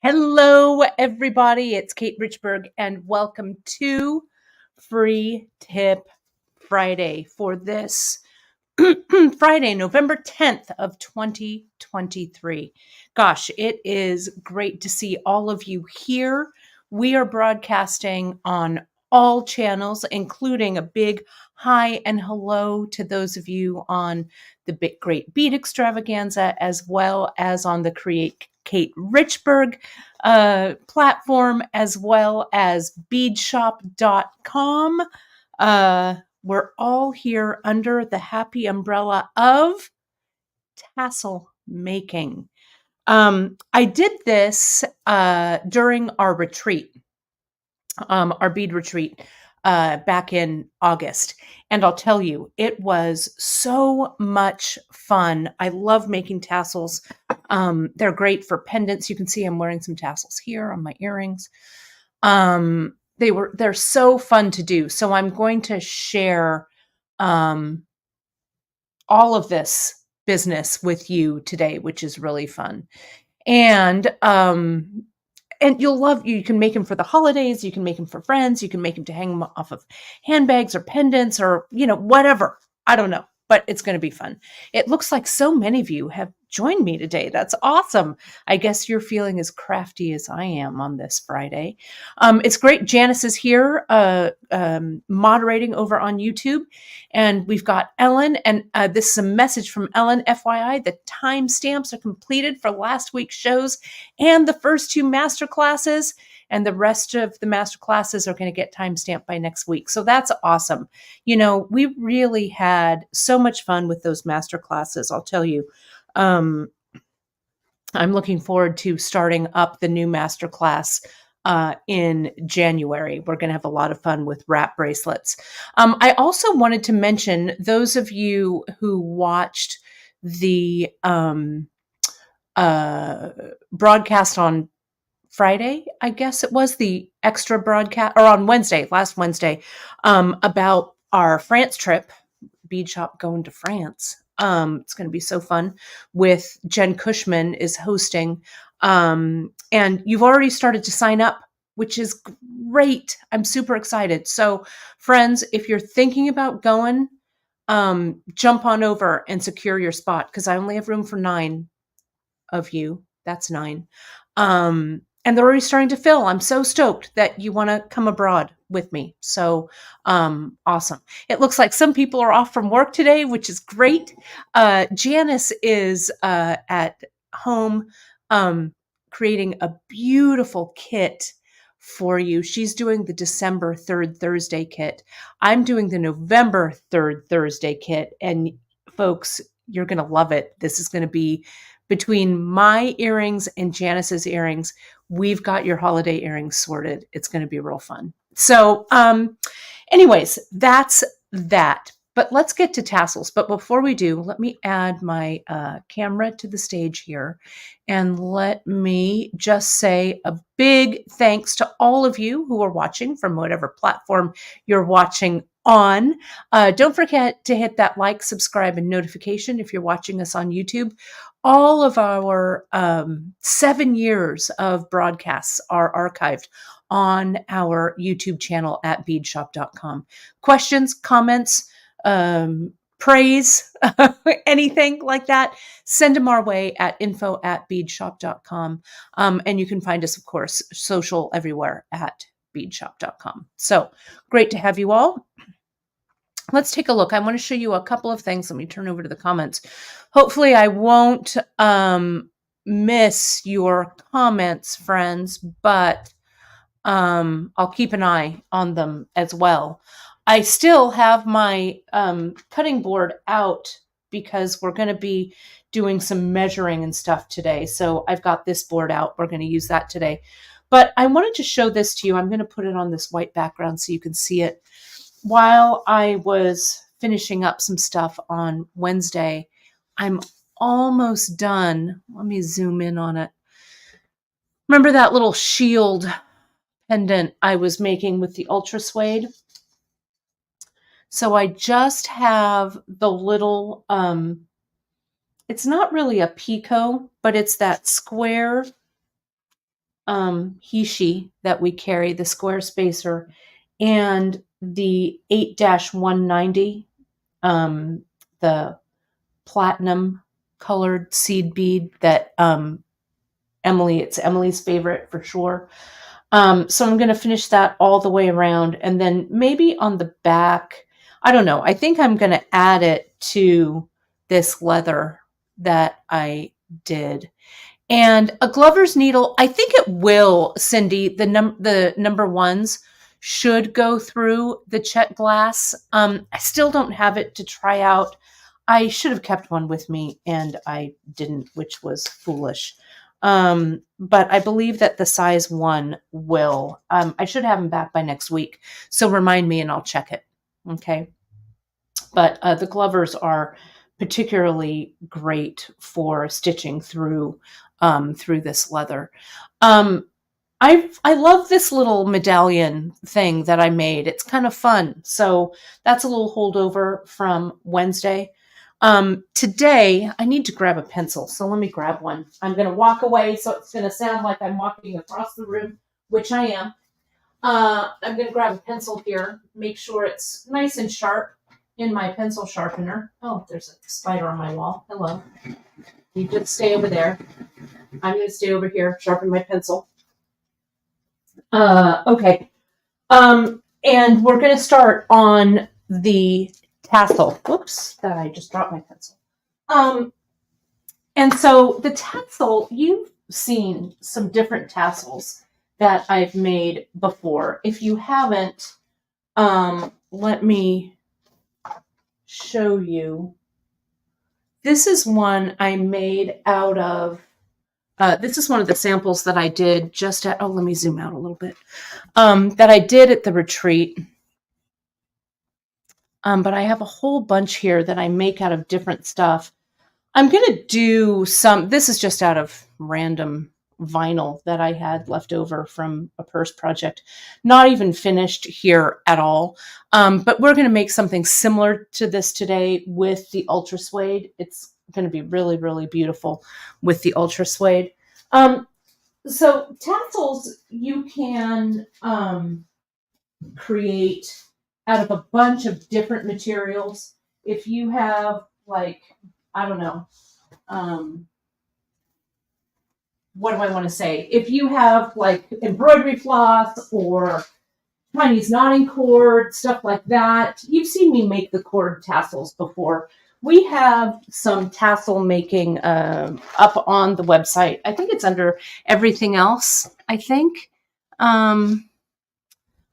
Hello, everybody. It's Kate Richberg, and welcome to Free Tip Friday for this Friday, November 10th of 2023. Gosh, it is great to see all of you here. We are broadcasting on all channels, including a big hi and hello to those of you on the Big Great Beat Extravaganza, as well as on the Create Kate Richberg platform, as well as beadshop.com. We're all here under the happy umbrella of tassel making. I did this during our retreat, our bead retreat back in August. And I'll tell you, it was so much fun. I love making tassels. They're great for pendants. You can see I'm wearing some tassels here on my earrings. They're so fun to do. So I'm going to share all of this business with you today, which is really fun. And you'll love, you can make them for the holidays, you can make them for friends, you can make them to hang them off of handbags or pendants or, whatever. I don't know, but it's going to be fun. It looks like so many of you have joined me today. That's awesome. I guess you're feeling as crafty as I am on this Friday. It's great. Janice is here moderating over on YouTube. And we've got Ellen, and this is a message from Ellen, FYI. The timestamps are completed for last week's shows and the first two master classes, and the rest of the master classes are going to get timestamped by next week. So that's awesome. We really had so much fun with those master classes. I'll tell you, I'm looking forward to starting up the new master class in January. We're going to have a lot of fun with wrap bracelets. I also wanted to mention those of you who watched the broadcast on Friday, I guess it was the extra broadcast, or on Wednesday, last Wednesday, about our France trip, bead shop going to France. It's going to be so fun with Jen Cushman is hosting. And you've already started to sign up, which is great. I'm super excited. So friends, if you're thinking about going, jump on over and secure your spot, because I only have room for 9 of you. That's 9. And they're already starting to fill. I'm so stoked that you want to come abroad with me. So awesome. It looks like some people are off from work today, which is great. Janice is at home creating a beautiful kit for you. She's doing the December 3rd Thursday kit. I'm doing the November 3rd Thursday kit. And folks, you're going to love it. This is going to be between my earrings and Janice's earrings. We've got your holiday earrings sorted. It's going to be real fun. So anyways, that's that. But let's get to tassels. But before we do, let me add my camera to the stage here. And let me just say a big thanks to all of you who are watching from whatever platform you're watching on. Don't forget to hit that like, subscribe, and notification if you're watching us on YouTube. All of our 7 years of broadcasts are archived on our YouTube channel at beadshop.com. Questions, comments, praise, anything like that, send them our way at info@beadshop.com. And you can find us, of course, social everywhere at beadshop.com. So great to have you all. Let's take a look. I want to show you a couple of things. Let me turn over to the comments. Hopefully I won't miss your comments, friends, but I'll keep an eye on them as well. I still have my cutting board out because we're going to be doing some measuring and stuff today. So I've got this board out. We're going to use that today. But I wanted to show this to you. I'm going to put it on this white background so you can see it. While I was finishing up some stuff on Wednesday, I'm almost done. Let me zoom in on it. Remember that little shield pendant I was making with the UltraSuede? So I just have the little, it's not really a picot, but it's that square he, she that we carry, the square spacer, and the 8-190, the platinum colored seed bead that it's Emily's favorite for sure. So I'm going to finish that all the way around. And then maybe on the back, I don't know. I think I'm going to add it to this leather that I did. And a Glover's needle, I think it will, Cindy, the number ones should go through the Chet glass. I still don't have it to try out. I should have kept one with me and I didn't, which was foolish. But I believe that the size 1 will. I should have them back by next week. So remind me and I'll check it. Okay. But the Glovers are particularly great for stitching through this leather. I love this little medallion thing that I made. It's kind of fun. So that's a little holdover from Wednesday. Today, I need to grab a pencil. So let me grab one. I'm going to walk away. So it's going to sound like I'm walking across the room, which I am. I'm going to grab a pencil here. Make sure it's nice and sharp in my pencil sharpener. Oh, there's a spider on my wall. Hello. You just stay over there. I'm going to stay over here, sharpen my pencil. Okay. And we're going to start on the tassel. Whoops, that I just dropped my pencil. And so the tassel, you've seen some different tassels that I've made before. If you haven't, let me show you. This is one I made out of, this is one of the samples that I did just at, let me zoom out a little bit, that I did at the retreat. But I have a whole bunch here that I make out of different stuff. I'm going to do some, this is just out of random vinyl that I had left over from a purse project, not even finished here at all. But we're going to make something similar to this today with the UltraSuede. It's going to be really, really beautiful with the UltraSuede. So tassels, you can create out of a bunch of different materials. If you have, like, I don't know, what do I want to say? If you have like embroidery floss or Chinese knotting cord, stuff like that, you've seen me make the cord tassels before. We have some tassel making up on the website. I think it's under everything else, I think. I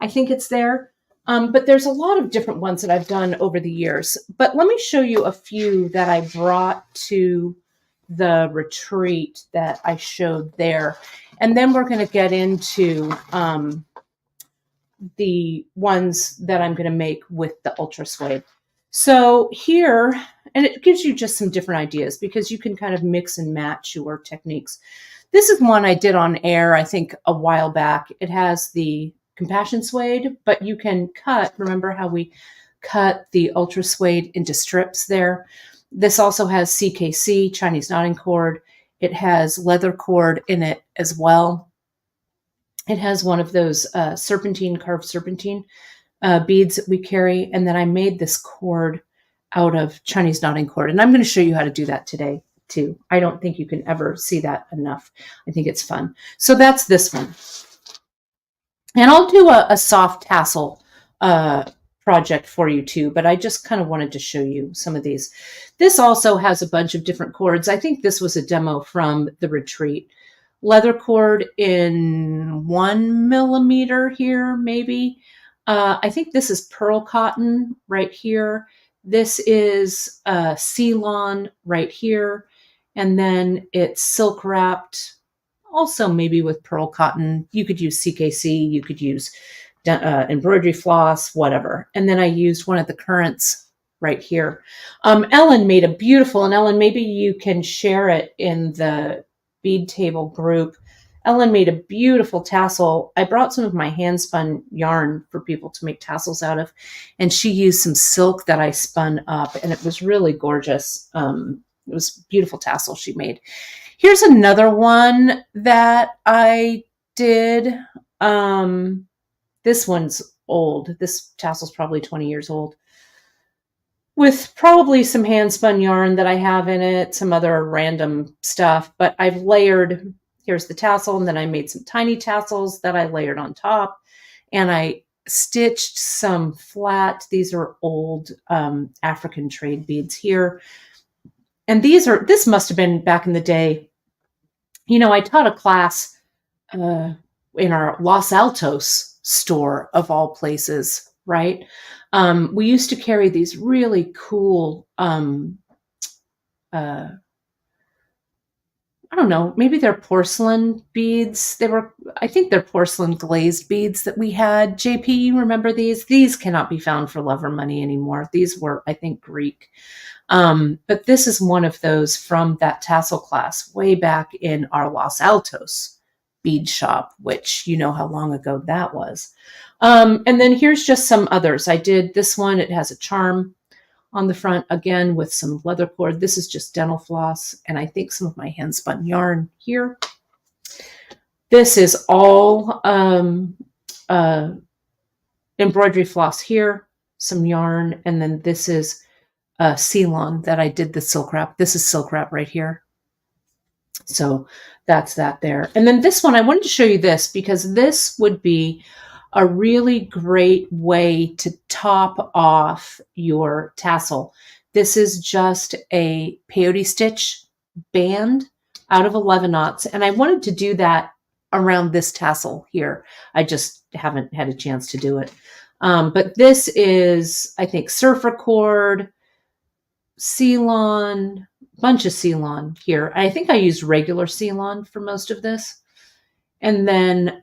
think it's there. But there's a lot of different ones that I've done over the years. But let me show you a few that I brought to the retreat that I showed there. And then we're going to get into the ones that I'm going to make with the UltraSuede. So here, and it gives you just some different ideas because you can kind of mix and match your techniques. This is one I did on air, I think, a while back. It has the Compassion suede, but you can cut, remember how we cut the UltraSuede into strips there? This also has CKC, Chinese knotting cord. It has leather cord in it as well. It has one of those carved serpentine beads that we carry. And then I made this cord out of Chinese knotting cord. And I'm going to show you how to do that today too. I don't think you can ever see that enough. I think it's fun. So that's this one. And I'll do a soft tassel project for you too, but I just kind of wanted to show you some of these. This also has a bunch of different cords. I think this was a demo from the retreat. Leather cord in 1 millimeter here, maybe. I think this is pearl cotton right here. This is Ceylon right here. And then it's silk wrapped, also maybe with pearl cotton. You could use CKC, you could use embroidery floss, whatever. And then I used one of the currants right here. Ellen made a beautiful, and Ellen, maybe you can share it in the bead table group. Ellen made a beautiful tassel. I brought some of my hand spun yarn for people to make tassels out of, and she used some silk that I spun up, and it was really gorgeous. It was a beautiful tassel she made. Here's another one that I did, this one's old. This tassel's probably 20 years old, with probably some hand spun yarn that I have in it, some other random stuff, but I've layered, here's the tassel, and then I made some tiny tassels that I layered on top, and I stitched some flat, these are old African trade beads here. And this must have been back in the day. You know, I taught a class in our Los Altos store of all places, right? We used to carry these really cool, I don't know, maybe they're porcelain beads. I think they're porcelain glazed beads that we had. JP, you remember these? These cannot be found for love or money anymore. These were, I think, Greek. But this is one of those from that tassel class way back in our Los Altos bead shop, which you know how long ago that was. And then here's just some others. I did this one. It has a charm on the front, again, with some leather cord. This is just dental floss, and I think some of my hand spun yarn here. This is all embroidery floss here, some yarn, and then this is Ceylon that I did the silk wrap. This is silk wrap right here. So that's that there. And then this one, I wanted to show you this because this would be a really great way to top off your tassel. This is just a peyote stitch band out of 11/0, and I wanted to do that around this tassel here. I just haven't had a chance to do it. But this is, I think, surfer cord, Ceylon, bunch of Ceylon here. I think I used regular Ceylon for most of this. And then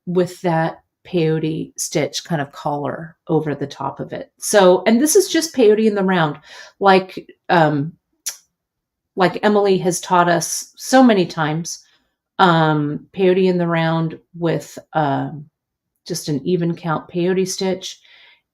with that peyote stitch kind of collar over the top of it. So, and this is just peyote in the round, like Emily has taught us so many times, peyote in the round with just an even count peyote stitch,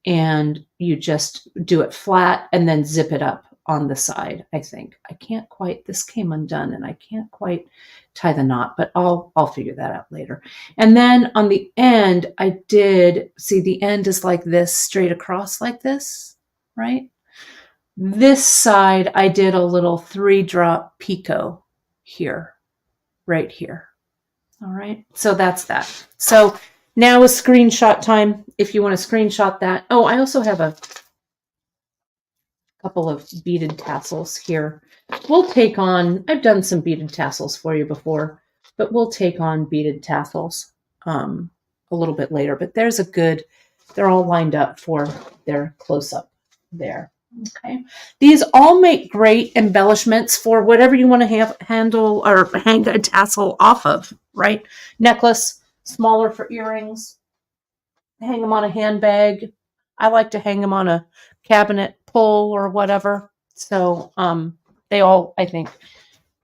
and you just do it flat and then zip it up on the side. I think I can't quite, this came undone and I can't quite tie the knot, but I'll figure that out later. And then on the end, I did see the end is like this, straight across like this, right? This side, I did a little 3-drop picot here, right here. All right, so that's that. So now is screenshot time. If you want to screenshot that. Oh, I also have a couple of beaded tassels here. We'll take on, I've done some beaded tassels for you before, but we'll take on beaded tassels a little bit later. But there's a good, they're all lined up for their close-up there. Okay. These all make great embellishments for whatever you want to handle or hang a tassel off of, right? Necklace, smaller for earrings, hang them on a handbag. I like to hang them on a cabinet pull or whatever. So they all, I think,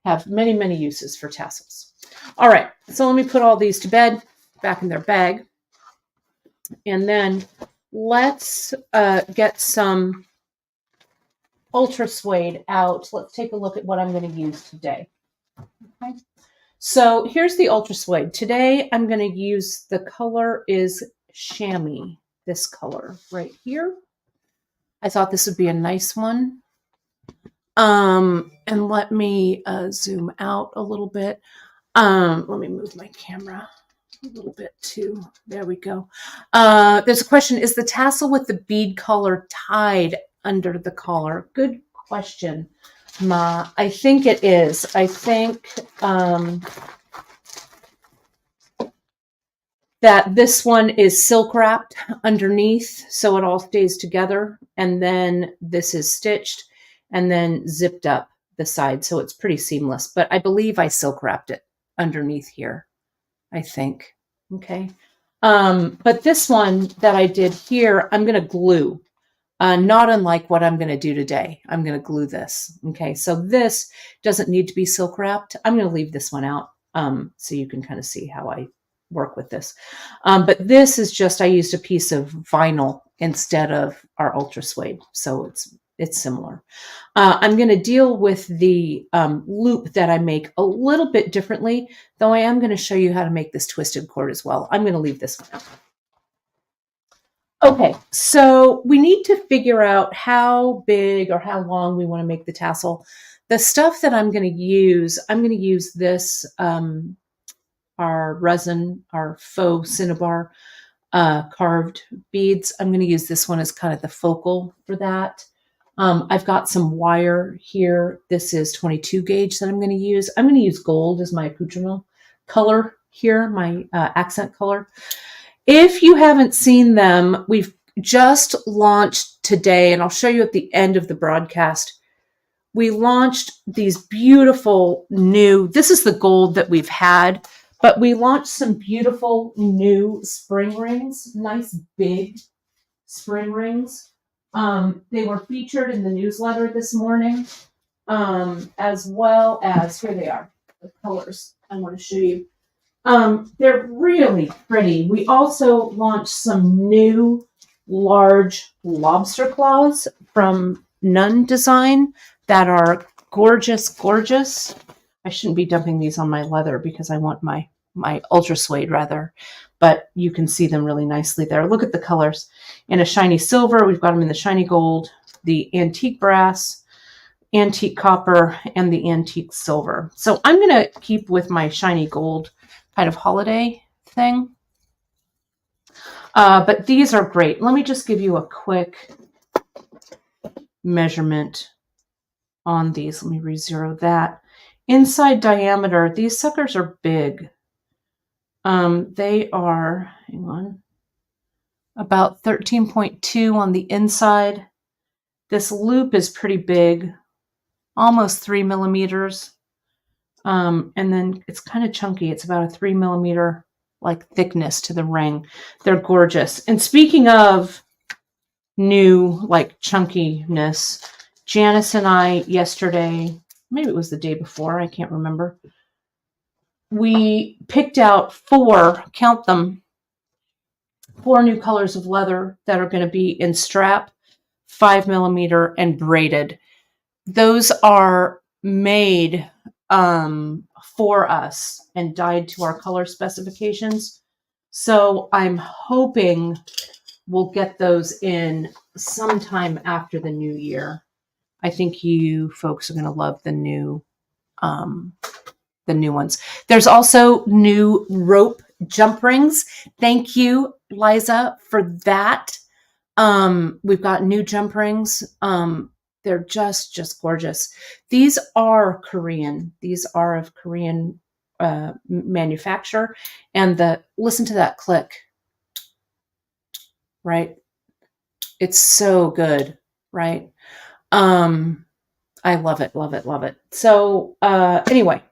have many, many uses for tassels. All right, so let me put all these to bed, back in their bag. And then let's get some UltraSuede out. Let's take a look at what I'm going to use today. Okay. So here's the UltraSuede. Today I'm going to use, the color is chamois, this color right here. I thought this would be a nice one. And let me zoom out a little bit. Let me move my camera a little bit too. There we go. There's a question, is the tassel with the bead color tied under the collar? Good question, Ma. I think it is. I think that this one is silk wrapped underneath, so it all stays together. And then this is stitched and then zipped up the side, so it's pretty seamless. But I believe I silk wrapped it underneath here, I think. Okay. But this one that I did here, I'm going to glue. Not unlike what I'm going to do today. I'm going to glue this. Okay, so this doesn't need to be silk wrapped. I'm going to leave this one out so you can kind of see how I work with this. But this is just, I used a piece of vinyl instead of our UltraSuede. So it's it's similar. I'm going to deal with the loop that I make a little bit differently, though I am going to show you how to make this twisted cord as well. I'm going to leave this one out. Okay, so we need to figure out how big or how long we want to make the tassel. The stuff that I'm going to use this, our resin, our faux cinnabar carved beads. I'm going to use this one as kind of the focal for that. I've got some wire here. This is 22 gauge that I'm going to use. I'm going to use gold as my accoutrement color here, my accent color. If you haven't seen them, we've just launched today, and I'll show you at the end of the broadcast. We launched these beautiful new, this is the gold that we've had, but we launched some beautiful new spring rings, nice big spring rings. They were featured in the newsletter this morning, as well as, here they are, the colors I want to show you. They're really pretty. We also launched some new large lobster claws from Nun Design that are gorgeous, gorgeous. I shouldn't be dumping these on my leather because I want my UltraSuede rather, but you can see them really nicely there. Look at the colors. In a shiny silver, we've got them in the shiny gold, the antique brass, antique copper, and the antique silver. So I'm going to keep with my shiny gold kind of holiday thing. But these are great. Let me just give you a quick measurement on these. Let me re-zero that. Inside diameter, these suckers are big. They are, hang on, about 13.2 on the inside. This loop is pretty big, almost 3 millimeters. And then it's kind of chunky. It's about a 3 millimeter like thickness to the ring. They're gorgeous. And speaking of new like chunkiness, Janice and I yesterday, maybe it was the day before, I can't remember, we picked out 4, count them, 4 new colors of leather that are going to be in strap, 5 millimeter, and braided. Those are made for us and dyed to our color specifications. So I'm hoping we'll get those in sometime after the new year. I think you folks are going to love the new ones. There's also new rope jump rings. Thank you, Liza, for that. We've got new jump rings. They're just gorgeous. These are Korean. These are of Korean manufacture. And listen to that click, right? It's so good, right? I love it, love it, love it. So anyway,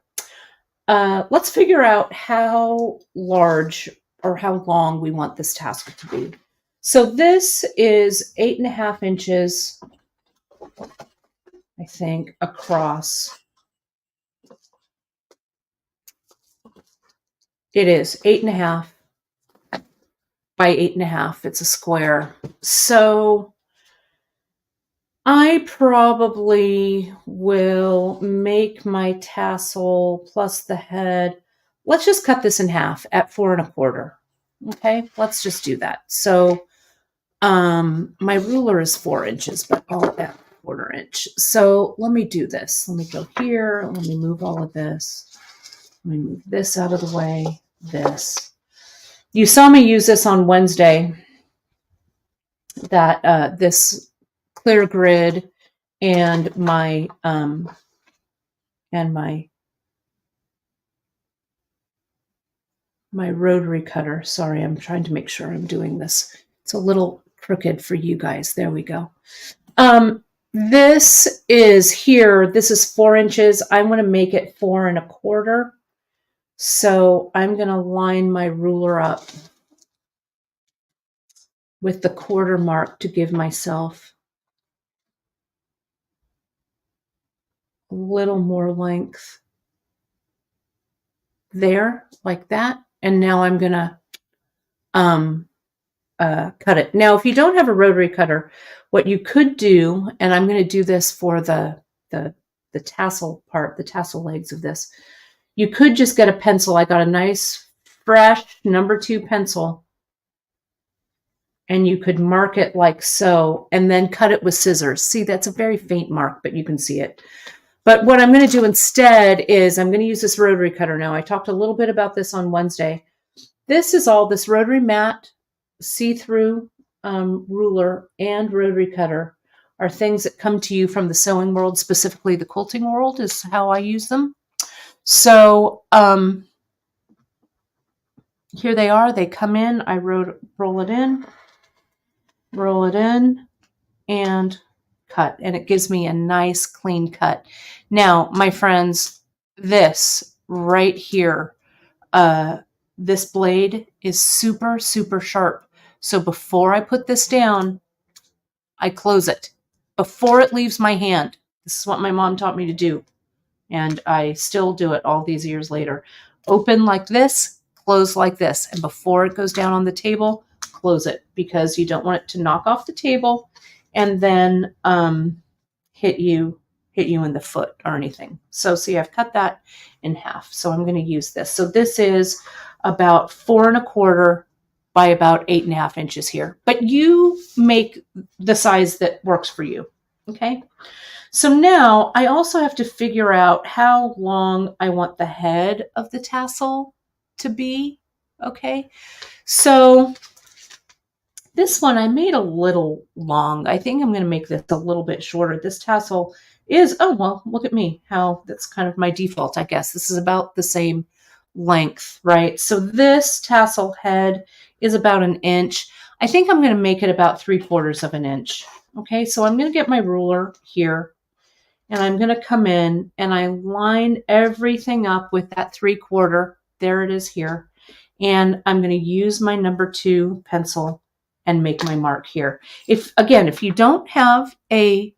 let's figure out how large or how long we want this tassel to be. So this is 8.5 inches, I think, across. It is 8.5 by 8.5. It's a square. So I probably will make my tassel plus the head. Let's just cut this in half at 4 1/4. Okay, let's just do that. So my ruler is 4 inches, but I'll add 1/4 inch. So let me do this. Let me go here. Let me move all of this. Let me move this out of the way. This. You saw me use this on Wednesday. That this clear grid and my rotary cutter. Sorry, I'm trying to make sure I'm doing this. It's a little crooked for you guys. There we go. This is here. This is 4 inches. I want to make it 4 1/4. So I'm going to line my ruler up with the quarter mark to give myself a little more length there, like that. And now I'm going to cut it. Now, if you don't have a rotary cutter, What you could do, and I'm going to do this for the tassel part, the tassel legs of this, you could just get a pencil. I got a nice fresh #2 pencil, and you could mark it like so, and then cut it with scissors. See, that's a very faint mark, but you can see it. But what I'm going to do instead is I'm going to use this rotary cutter now. I talked a little bit about this on Wednesday. This is all this rotary mat, see-through ruler, and rotary cutter are things that come to you from the sewing world, specifically the quilting world is how I use them. So here they are. They come in. I roll it in, and cut. And it gives me a nice clean cut. Now, my friends, this right here, this blade is super, super sharp. So before I put this down, I close it before it leaves my hand. This is what my mom taught me to do. And I still do it all these years later. Open like this, close like this. And before it goes down on the table, close it, because you don't want it to knock off the table and then hit you in the foot or anything. So see, I've cut that in half. So I'm going to use this. So this is about 4 1/4 by about 8.5 inches here. But you make the size that works for you. Okay. So now I also have to figure out how long I want the head of the tassel to be. Okay. So this one I made a little long. I think I'm going to make this a little bit shorter. This tassel is, oh, well, look at me, how that's kind of my default, I guess. This is about the same length, right? So this tassel head is about 1 inch. I think I'm going to make it about 3/4 of an inch. Okay, so I'm going to get my ruler here, and I'm going to come in and I line everything up with that 3/4. There it is here. And I'm going to use my #2 pencil and make my mark here. If you don't have a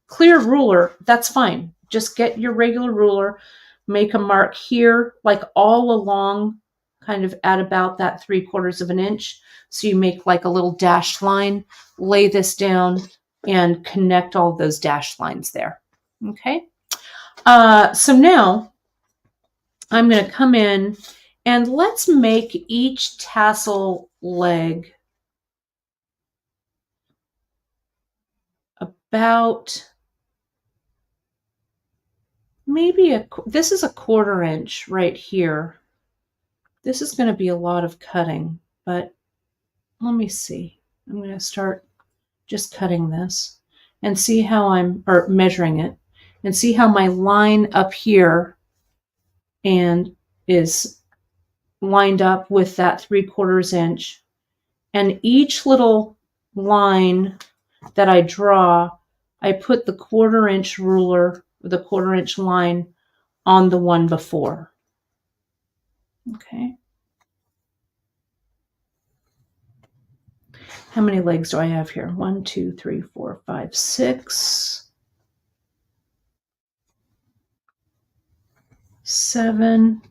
clear ruler, that's fine. Just get your regular ruler, make a mark here, like all along, kind of at about that 3/4 of an inch. So you make like a little dashed line, lay this down, and connect all those dashed lines there. Okay. So now I'm going to come in and let's make each tassel leg about maybe this is a 1/4 inch right here. This is going to be a lot of cutting, but let me see. I'm going to start just cutting this and see how or measuring it, and see how my line up here and is lined up with that 3/4 inch. And each little line that I draw, I put the 1/4 inch ruler, the 1/4 inch line on the one before. Okay. How many legs do I have here? 1, 2, 3, 4, 5, 6, 7,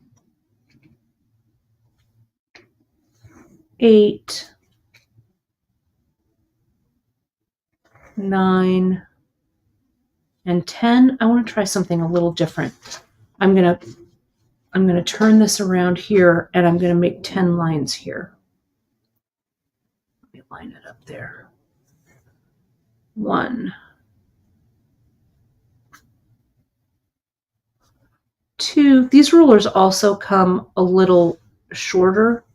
8, 9, and 10. I want to try something a little different. I'm going to turn this around here, and I'm going to make 10 lines here. Let me line it up there. 1, 2. These rulers also come a little shorter.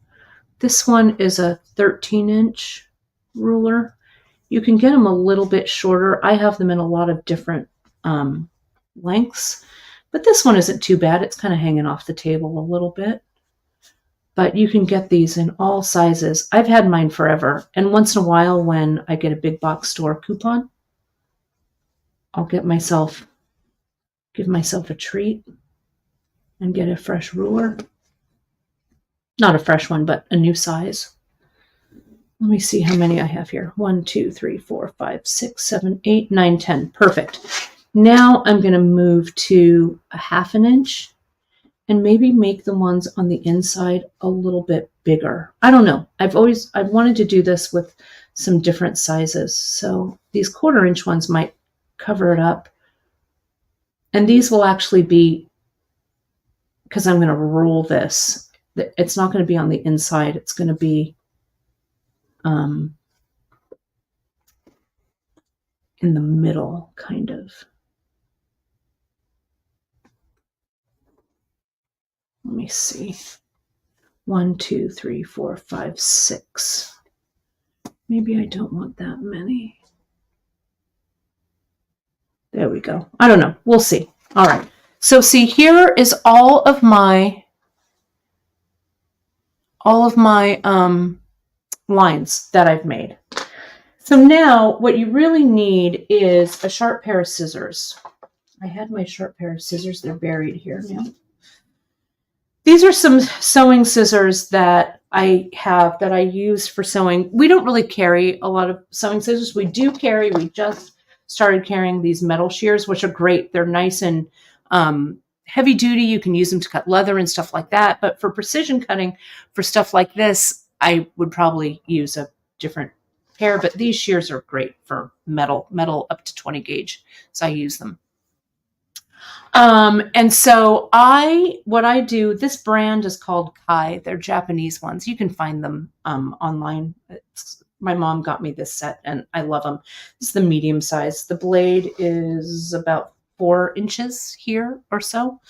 This one is a 13-inch ruler. You can get them a little bit shorter. I have them in a lot of different lengths, but this one isn't too bad. It's kind of hanging off the table a little bit, but you can get these in all sizes. I've had mine forever, and once in a while when I get a big box store coupon, I'll give myself a treat and get a fresh ruler. Not a fresh one, but a new size. Let me see how many I have here. 1, 2, 3, 4, 5, 6, 7, 8, 9, 10. Perfect. Now I'm going to move to a 1/2 inch and maybe make the ones on the inside a little bit bigger. I don't know. I've wanted to do this with some different sizes. So these 1/4 inch ones might cover it up. And these will actually be, because I'm going to roll this, it's not going to be on the inside. It's going to be in the middle, kind of. Let me see. 1, 2, 3, 4, 5, 6. Maybe I don't want that many. There we go. I don't know. We'll see. All right. So see, here is all of my lines that I've made. So now what you really need is a sharp pair of scissors. I had my sharp pair of scissors. They're buried here now. These are some sewing scissors that I have that I use for sewing. We don't really carry a lot of sewing scissors. We just started carrying these metal shears, which are great. They're nice and heavy duty. You can use them to cut leather and stuff like that. But for precision cutting, for stuff like this, I would probably use a different pair. But these shears are great for metal up to 20 gauge. So I use them. And so what I do, this brand is called Kai. They're Japanese ones. You can find them online. My mom got me this set and I love them. This is the medium size. The blade is about 4 inches here or so.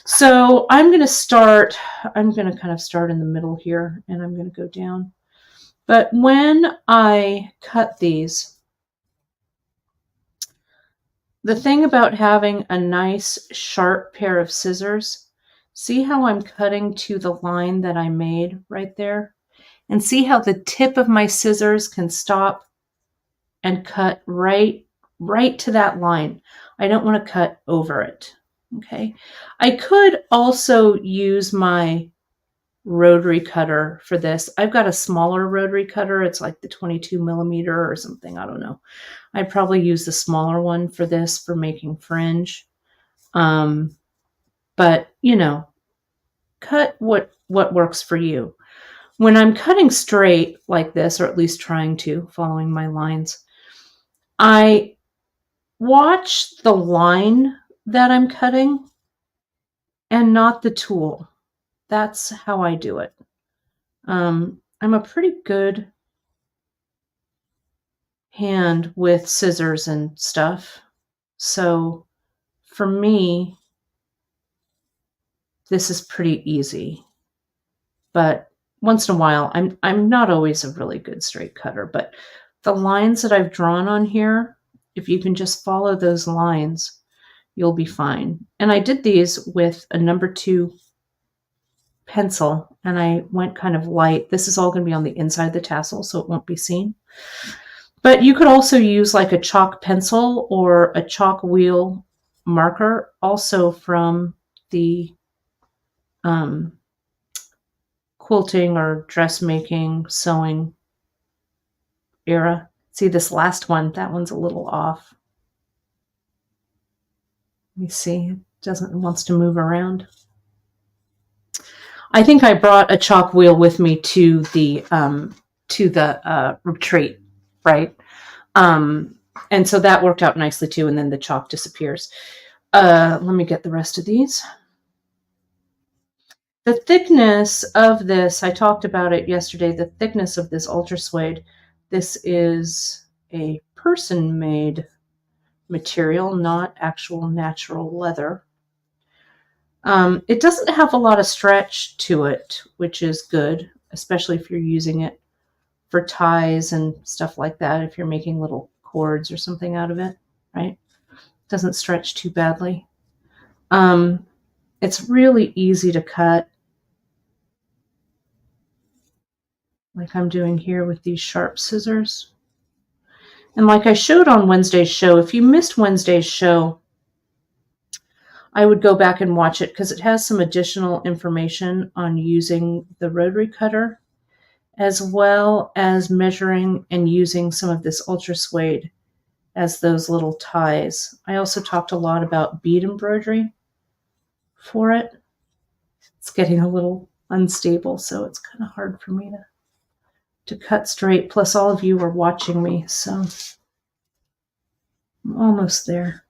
So I'm going to kind of start in the middle here and I'm going to go down. But when I cut these, the thing about having a nice sharp pair of scissors, see how I'm cutting to the line that I made right there? And see how the tip of my scissors can stop and cut right to that line. I don't want to cut over it, okay? I could also use my rotary cutter for this. I've got a smaller rotary cutter. It's like the 22 millimeter or something. I don't know. I'd probably use the smaller one for this for making fringe. But you know, cut what works for you. When I'm cutting straight like this, or at least trying to, following my lines, I watch the line that I'm cutting and not the tool. That's how I do it. I'm a pretty good hand with scissors and stuff. So for me, this is pretty easy. But once in a while, I'm not always a really good straight cutter, but the lines that I've drawn on here, if you can just follow those lines, you'll be fine. And I did these with a number 2 pencil and I went kind of light. This is all going to be on the inside of the tassel, so it won't be seen. But you could also use like a chalk pencil or a chalk wheel marker, also from the quilting or dressmaking, sewing era. See this last one, that one's a little off. Let me see, it wants to move around. I think I brought a chalk wheel with me to the retreat, right? And so that worked out nicely too, and then the chalk disappears. Let me get the rest of these. The thickness of this, I talked about it yesterday, the thickness of this UltraSuede, this is a person-made material, not actual natural leather. It doesn't have a lot of stretch to it, which is good, especially if you're using it for ties and stuff like that, if you're making little cords or something out of it, right? It doesn't stretch too badly. It's really easy to cut, like I'm doing here with these sharp scissors. And like I showed on Wednesday's show, if you missed Wednesday's show, I would go back and watch it because it has some additional information on using the rotary cutter, as well as measuring and using some of this UltraSuede as those little ties. I also talked a lot about bead embroidery for it. It's getting a little unstable, so it's kind of hard for me to to cut straight, plus all of you are watching me, so I'm almost there.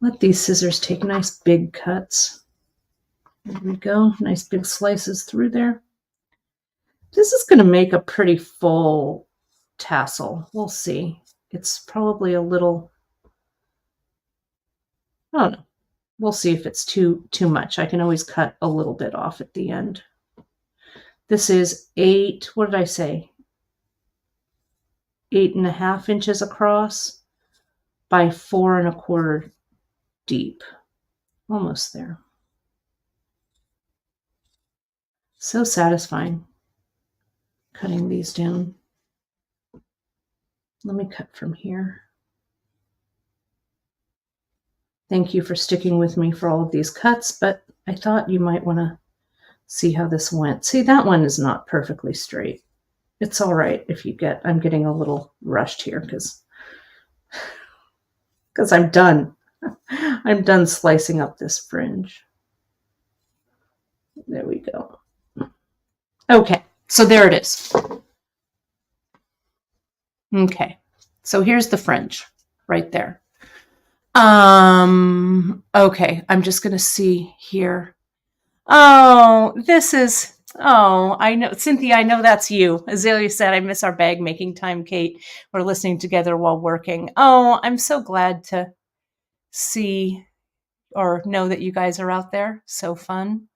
Let these scissors take nice big cuts. There we go, nice big slices through there. This is going to make a pretty full tassel. We'll see. It's probably a little, I don't know. We'll see if it's too much. I can always cut a little bit off at the end. This is 8, what did I say? 8.5 inches across by 4.25 deep. Almost there. So satisfying cutting these down. Let me cut from here. Thank you for sticking with me for all of these cuts, but I thought you might want to see how this went. See, that one is not perfectly straight. It's all right if you get, I'm getting a little rushed here because I'm done. I'm done slicing up this fringe. There we go. Okay, so there it is. Okay, so here's the fringe right there. Okay, I'm just gonna see here. Oh, this is, oh, I know, Cynthia, I know that's you. Azalea said, I miss our bag making time, Kate. We're listening together while working. Oh, I'm so glad to see or know that you guys are out there. So fun.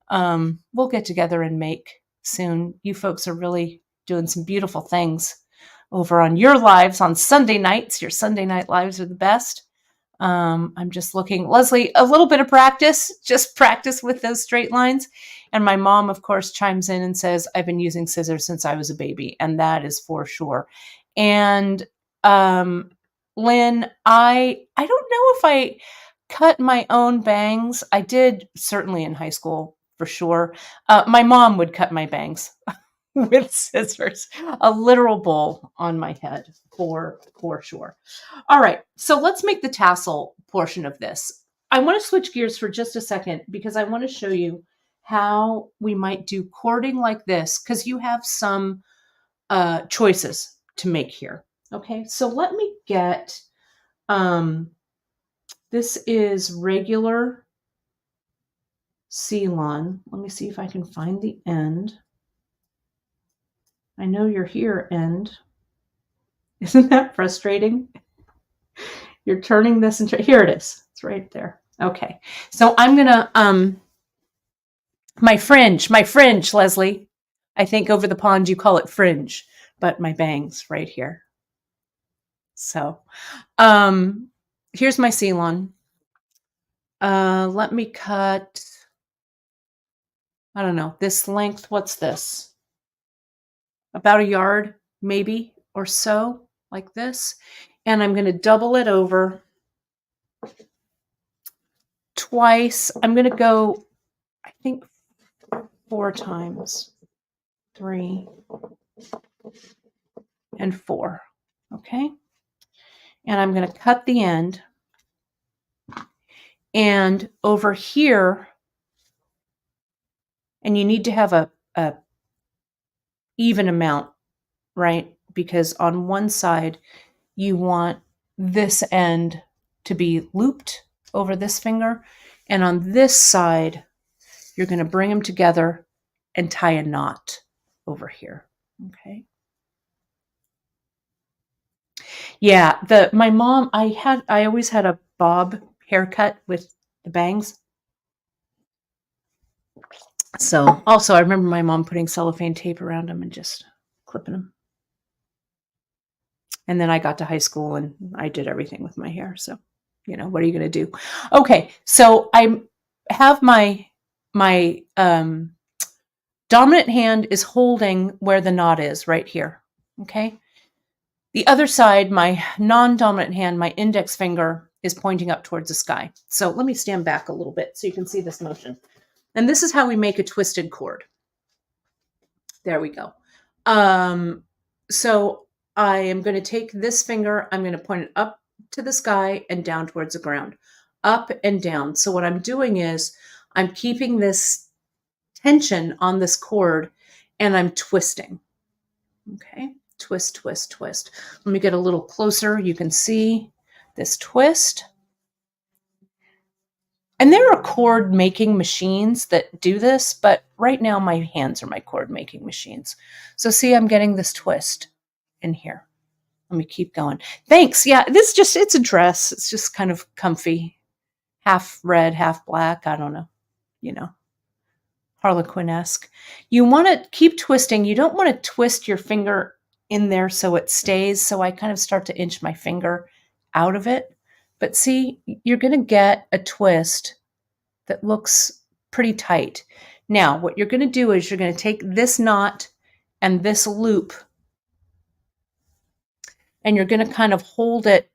We'll get together and make soon. You folks are really doing some beautiful things over on your lives on Sunday nights. Your Sunday night lives are the best. I'm just looking, Leslie, a little bit of practice, just practice with those straight lines. And my mom, of course, chimes in and says, I've been using scissors since I was a baby. And that is for sure. And Lynn, I don't know if I cut my own bangs. I did certainly in high school for sure. My mom would cut my bangs with scissors, a literal bowl on my head for sure. All right, so let's make the tassel portion of this. I want to switch gears for just a second because I want to show you how we might do cording like this because you have some choices to make here. Okay, so let me get, this is regular Ceylon. Let me see if I can find the end. I know you're here, end. Isn't that frustrating? You're turning this into, here it is. It's right there. Okay. So I'm going to, my fringe, Leslie. I think over the pond you call it fringe, but my bangs right here. So, here's my Ceylon. Let me cut, I don't know, this length. What's this? About a yard, maybe, or so, like this. And I'm going to double it over twice. I'm going to go, I think, 4 times. 3 and 4. Okay. And I'm going to cut the end. And over here, and you need to have a even amount, right? Because on one side, you want this end to be looped over this finger. And on this side, you're going to bring them together and tie a knot over here. Okay. Yeah, my mom, I always had a bob haircut with the bangs. So also I remember my mom putting cellophane tape around them and just clipping them. And then I got to high school and I did everything with my hair. So, you know, what are you going to do? Okay. So I have my dominant hand is holding where the knot is right here. Okay. The other side, my non-dominant hand, my index finger is pointing up towards the sky. So let me stand back a little bit so you can see this motion. And this is how we make a twisted cord. There we go. So I am going to take this finger, I'm going to point it up to the sky and down towards the ground, up and down. So what I'm doing is I'm keeping this tension on this cord and I'm twisting. Okay, twist, twist, twist. Let me get a little closer. You can see this twist. And there are cord making machines that do this, but right now my hands are my cord making machines. So see, I'm getting this twist in here. Let me keep going. Thanks. Yeah, it's a dress. It's just kind of comfy. Half red, half black. I don't know. You know, Harlequin-esque. You want to keep twisting. You don't want to twist your finger in there so it stays. So I kind of start to inch my finger out of it. But see, you're going to get a twist that looks pretty tight. Now, what you're going to do is you're going to take this knot and this loop, and you're going to kind of hold it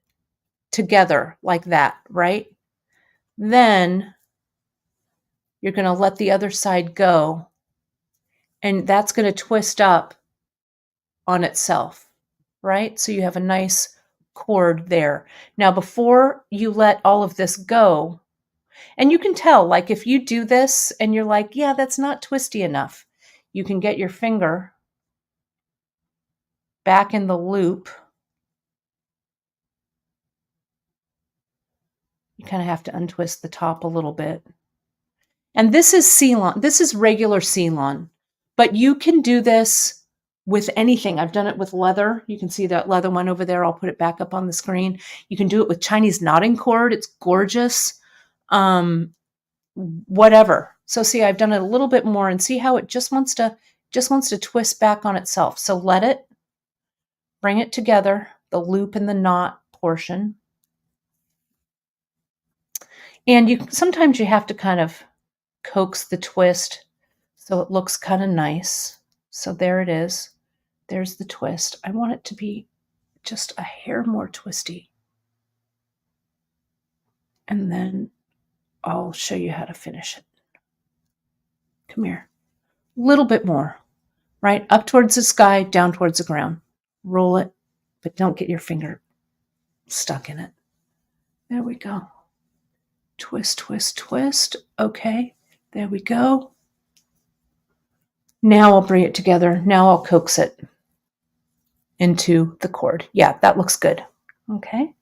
together like that, right? Then you're going to let the other side go, and that's going to twist up on itself, right? So you have a nice cord there. Now, before you let all of this go, and you can tell, like if you do this and you're like, yeah, that's not twisty enough, you can get your finger back in the loop. You kind of have to untwist the top a little bit. And this is Ceylon. This is regular Ceylon, but you can do this with anything. I've done it with leather. You can see that leather one over there. I'll put it back up on the screen. You can do it with Chinese knotting cord. It's gorgeous. Whatever. So see, I've done it a little bit more, and see how it just wants to twist back on itself. So let it, bring it together, the loop and the knot portion. And sometimes you have to kind of coax the twist so it looks kind of nice. So there it is. There's the twist. I want it to be just a hair more twisty. And then I'll show you how to finish it. Come here. A little bit more, right? Up towards the sky, down towards the ground. Roll it, but don't get your finger stuck in it. There we go. Twist, twist, twist. Okay, there we go. Now I'll bring it together. Now I'll coax it into the cord. Yeah, that looks good. Okay.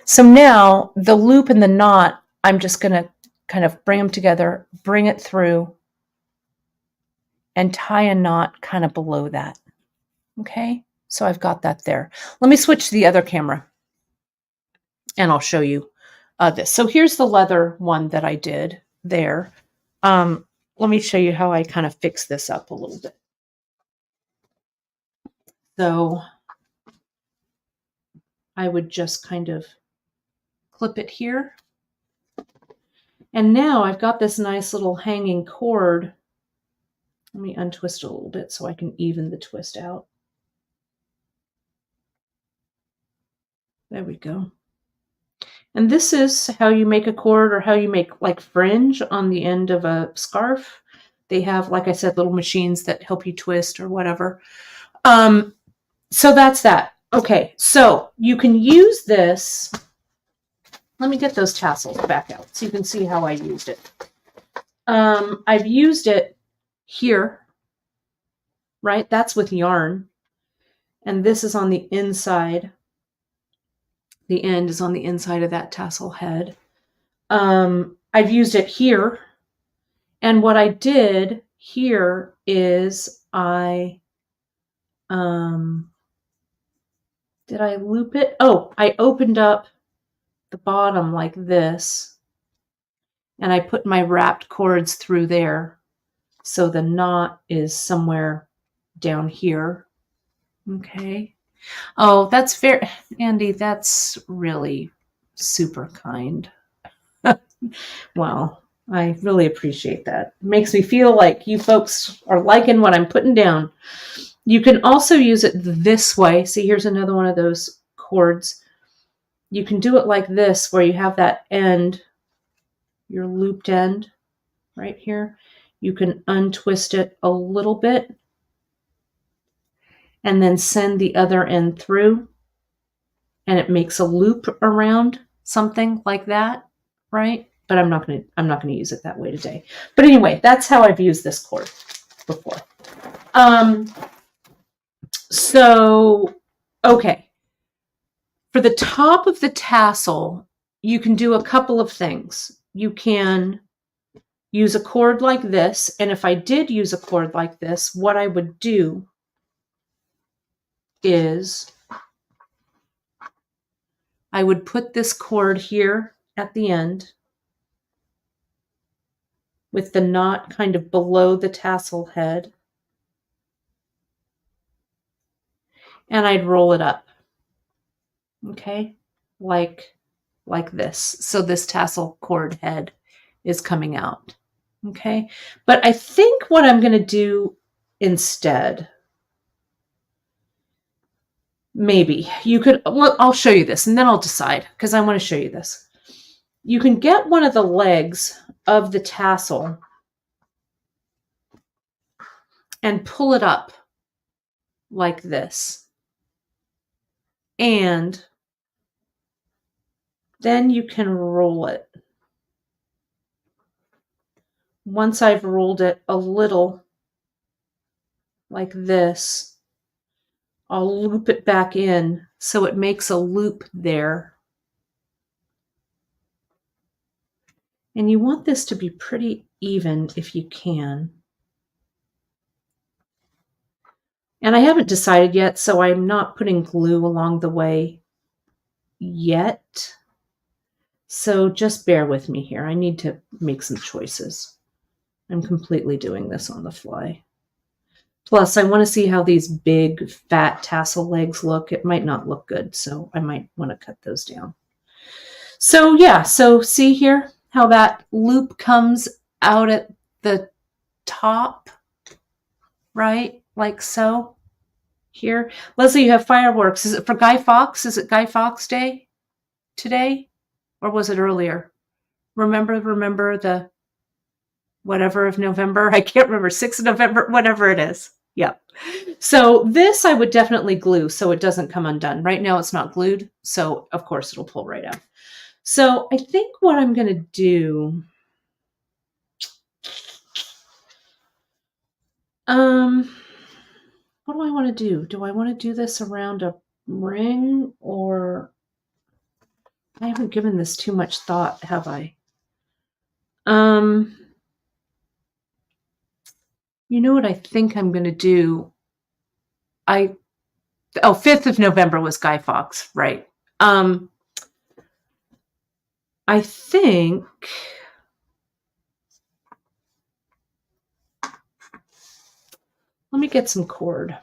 So now the loop and the knot, I'm just going to kind of bring them together, bring it through, and tie a knot kind of below that. Okay. So I've got that there. Let me switch to the other camera and I'll show you this. So here's the leather one that I did there. Let me show you how I kind of fix this up a little bit. So I would just kind of clip it here. And now I've got this nice little hanging cord. Let me untwist it a little bit so I can even the twist out. There we go. And this is how you make a cord, or how you make like fringe on the end of a scarf. They have, like I said, little machines that help you twist or whatever. So that's that. Okay, so you can use this. Let me get those tassels back out so you can see how I used it. I've used it here, right? That's with yarn. And this is on the inside. The end is on the inside of that tassel head. I've used it here. And what I did here is did I loop it? Oh, I opened up the bottom like this, and I put my wrapped cords through there. So the knot is somewhere down here. Okay. Oh, that's fair. Andy, that's really super kind. Well, I really appreciate that. It makes me feel like you folks are liking what I'm putting down. You can also use it this way. See, here's another one of those cords. You can do it like this, where you have that end, your looped end right here. You can untwist it a little bit and then send the other end through, and it makes a loop around something like that, right? But I'm not going to use it that way today. But anyway, that's how I've used this cord before. So, okay. For the top of the tassel, you can do a couple of things. You can use a cord like this, and if I did use a cord like this, what I would do is I would put this cord here at the end with the knot kind of below the tassel head, and I'd roll it up, okay, like this. So this tassel cord head is coming out, okay? But I think what I'm going to do instead, maybe you could, well, I'll show you this and then I'll decide, because I want to show you this. You can get one of the legs of the tassel and pull it up like this. And then you can roll it. Once I've rolled it a little like this, I'll loop it back in so it makes a loop there. And you want this to be pretty even if you can. And I haven't decided yet, so I'm not putting glue along the way yet. So just bear with me here. I need to make some choices. I'm completely doing this on the fly. Plus, I want to see how these big, fat tassel legs look. It might not look good, so I might want to cut those down. So yeah, so see here how that loop comes out at the top, right? Like so. Here. Leslie, you have fireworks. Is it for Guy Fawkes? Is it Guy Fawkes Day today? Or was it earlier? Remember the whatever of November? I can't remember. 6th of November, whatever it is. Yep. So this I would definitely glue so it doesn't come undone. Right now it's not glued, so of course it'll pull right out. So I think what I'm going to do, what do I want to do? Do I want to do this around a ring, or I haven't given this too much thought, have I? You know what I think I'm going to do? 5th of November was Guy Fawkes, right? I think let me get some cord.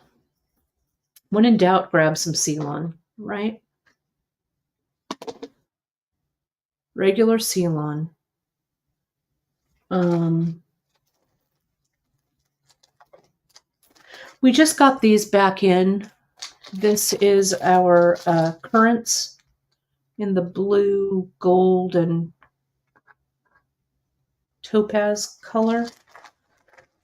When in doubt, grab some Ceylon, right? Regular Ceylon. We just got these back in. This is our currants in the blue, gold, and topaz color.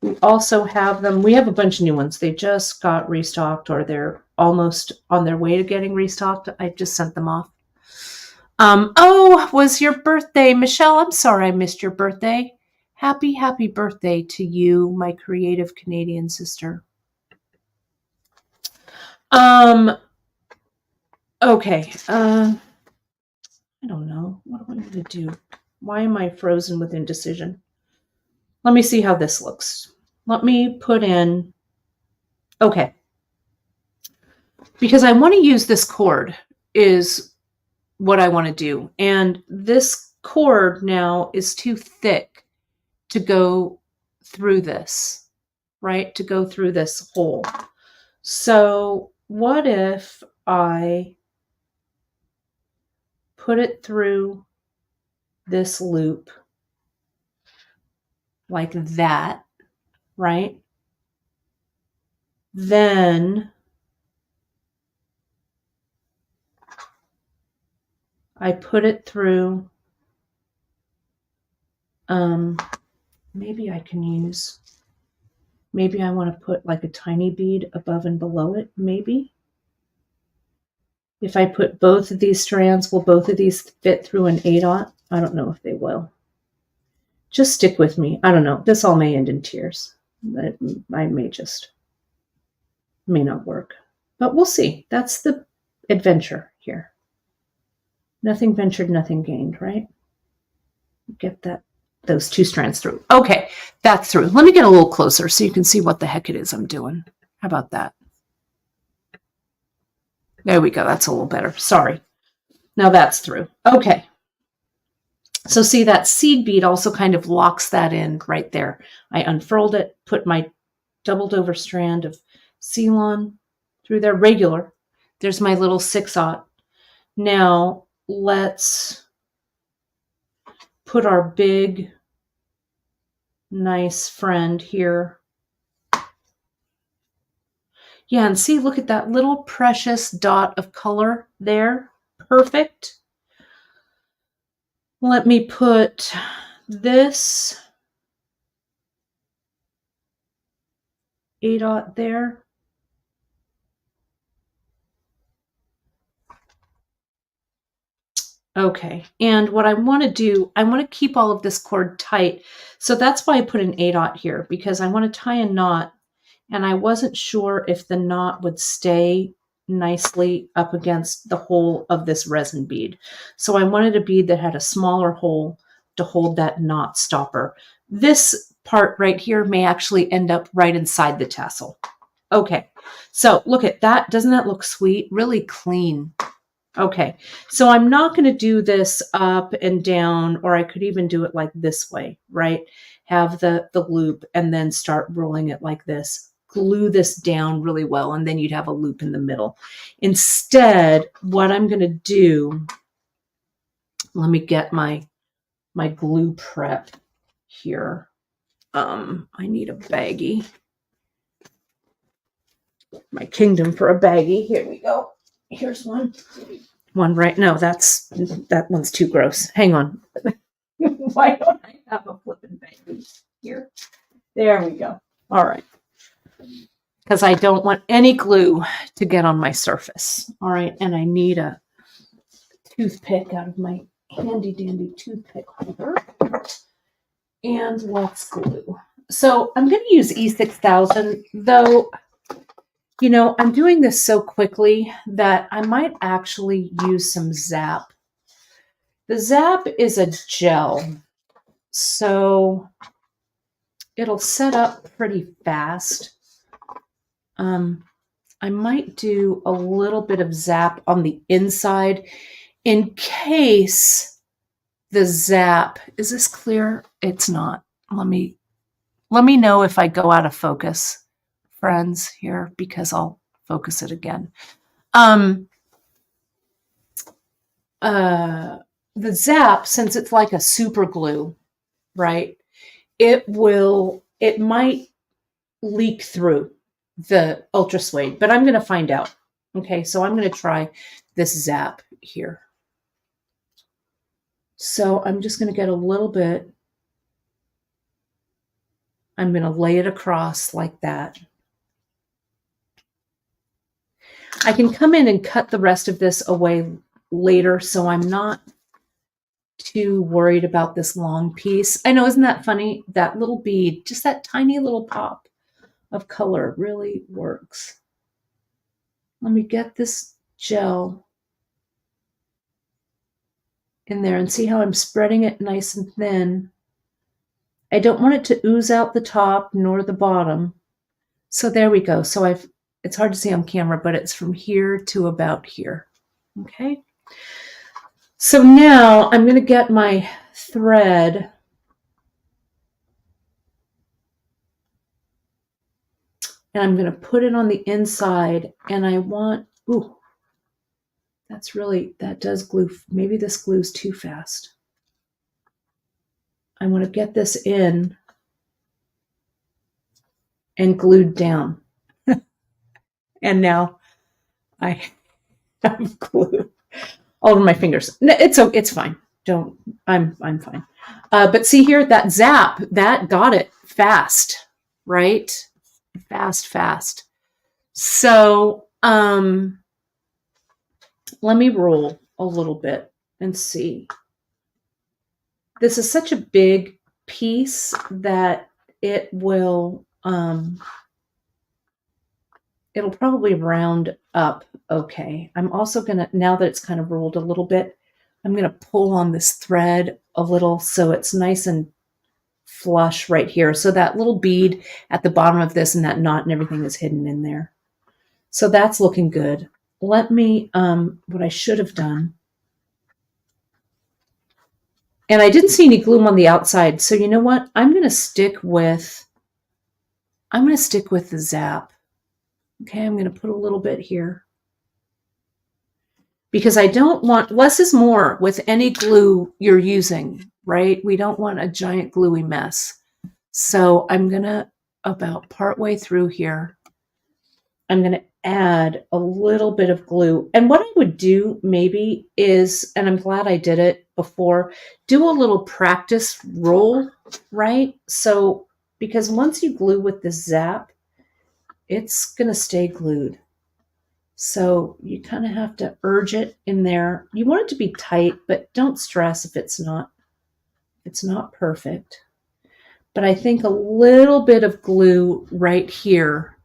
We also have them. We have a bunch of new ones. They just got restocked, or they're almost on their way to getting restocked. I just sent them off. Oh, was your birthday, Michelle? I'm sorry I missed your birthday. Happy birthday to you, my creative Canadian sister. Okay. I don't know. What do I need to do? Why am I frozen with indecision? Let me see how this looks. Let me put in, okay. Because I want to use this cord is what I want to do. And this cord now is too thick to go through this, right? To go through this hole. So what if I put it through this loop like that, right? Then I put it through, maybe I can use, maybe I want to put like a tiny bead above and below it, maybe. If I put both of these strands, will both of these fit through an 8/0? I don't know if they will. Just stick with me. I don't know. This all may end in tears. I may not work. But we'll see. That's the adventure here. Nothing ventured, nothing gained, right? Get those two strands through. Okay, that's through. Let me get a little closer so you can see what the heck it is I'm doing. How about that? There we go. That's a little better. Sorry. Now that's through. Okay. So see, that seed bead also kind of locks that in right there. I unfurled it, put my doubled over strand of Ceylon through there, regular. There's my little 6/0. Now let's put our big, nice friend here. Yeah, and see, look at that little precious dot of color there. Perfect. Let me put this A-dot there. Okay, and what I want to do, I want to keep all of this cord tight. So that's why I put an A-dot here, because I want to tie a knot, and I wasn't sure if the knot would stay nicely up against the hole of this resin bead. So I wanted a bead that had a smaller hole to hold that knot stopper. This part right here may actually end up right inside the tassel. Okay, so look at that. Doesn't that look sweet? Really clean. Okay, so I'm not going to do this up and down, or I could even do it like this way, right? Have the loop and then start rolling it like this. Glue this down really well, and then you'd have a loop in the middle. Instead, what I'm going to do, let me get my glue prep here. I need a baggie. My kingdom for a baggie. Here we go. Here's one. One right. No, that one's too gross. Hang on. Why don't I have a flippin' baggie here? There we go. All right. Because I don't want any glue to get on my surface. All right. And I need a toothpick out of my handy dandy toothpick holder. And let's glue. So I'm going to use E6000, though. You know, I'm doing this so quickly that I might actually use some Zap. The Zap is a gel, so it'll set up pretty fast. I might do a little bit of Zap on the inside in case the Zap, is this clear? It's not. Let me know if I go out of focus, friends, here, because I'll focus it again. The Zap, since it's like a super glue, right? It might leak through the UltraSuede, but I'm going to find out. Okay, so I'm going to try this Zap here. So I'm just going to get a little bit. I'm going to lay it across like that. I can come in and cut the rest of this away later, so I'm not too worried about this long piece. I know, isn't that funny? That little bead, just that tiny little pop of color really works. Let me get this gel in there and see how I'm spreading it nice and thin. I don't want it to ooze out the top nor the bottom. So there we go. So it's hard to see on camera, but it's from here to about here. Okay. So now I'm going to get my thread and I'm going to put it on the inside, and I want, ooh, that does glue. Maybe this glues too fast. I want to get this in and glued down. And now I have glue all over my fingers. It's fine. I'm fine. But see here, that Zap, that got it fast, right? Fast. So let me roll a little bit and see. This is such a big piece that it will it'll probably round up okay. I'm also gonna, now that it's kind of rolled a little bit, I'm gonna pull on this thread a little so it's nice and flush right here. So that little bead at the bottom of this and that knot and everything is hidden in there. So that's looking good. Let me, what I should have done, and I didn't see any glue on the outside. So you know what? I'm going to stick with the zap. Okay, I'm going to put a little bit here because I don't want, less is more with any glue you're using, right? We don't want a giant gluey mess. So I'm going to, about partway through here, I'm going to add a little bit of glue. And what I would do maybe is, and I'm glad I did it before, do a little practice roll, right? So, because once you glue with the zap, it's going to stay glued. So you kind of have to urge it in there. You want it to be tight, but don't stress if it's not perfect. But I think a little bit of glue right here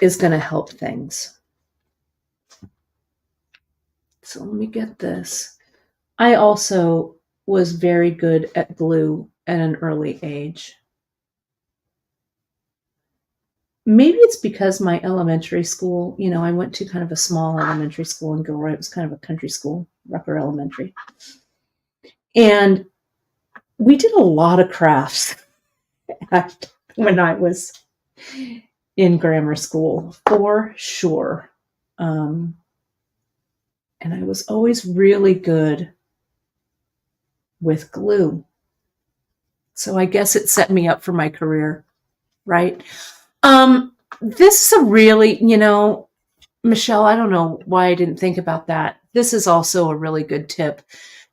is going to help things. So let me get this. I also was very good at glue at an early age. Maybe it's because my elementary school, you know, I went to kind of a small elementary school in Gilroy. It was kind of a country school, Rucker Elementary. And we did a lot of crafts when I was in grammar school, for sure. And I was always really good with glue. So I guess it set me up for my career, right? This is a really, you know, Michelle, I don't know why I didn't think about that. This is also a really good tip.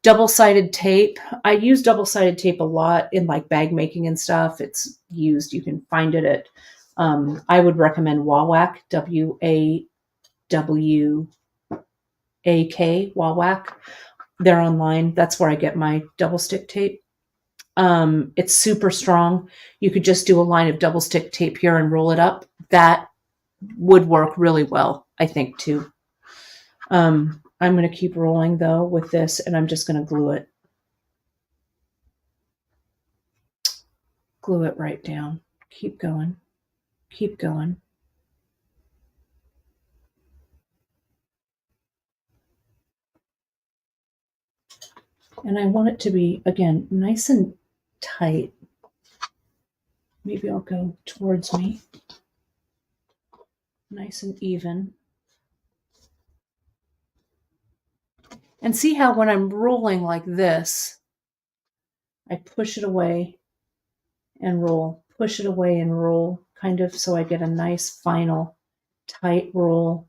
Double-sided tape. I use double-sided tape a lot in like bag making and stuff. It's used. You can find it at, I would recommend Wawak, W-A-W-A-K, Wawak. They're online. That's where I get my double stick tape. It's super strong. You could just do a line of double stick tape here and roll it up. That would work really well, I think, too. I'm going to keep rolling, though, with this, and I'm just going to glue it. Glue it right down. Keep going. Keep going. And I want it to be, again, nice and tight. Maybe I'll go towards me. Nice and even. And see how when I'm rolling like this, I push it away and roll, push it away and roll, kind of so I get a nice final tight roll.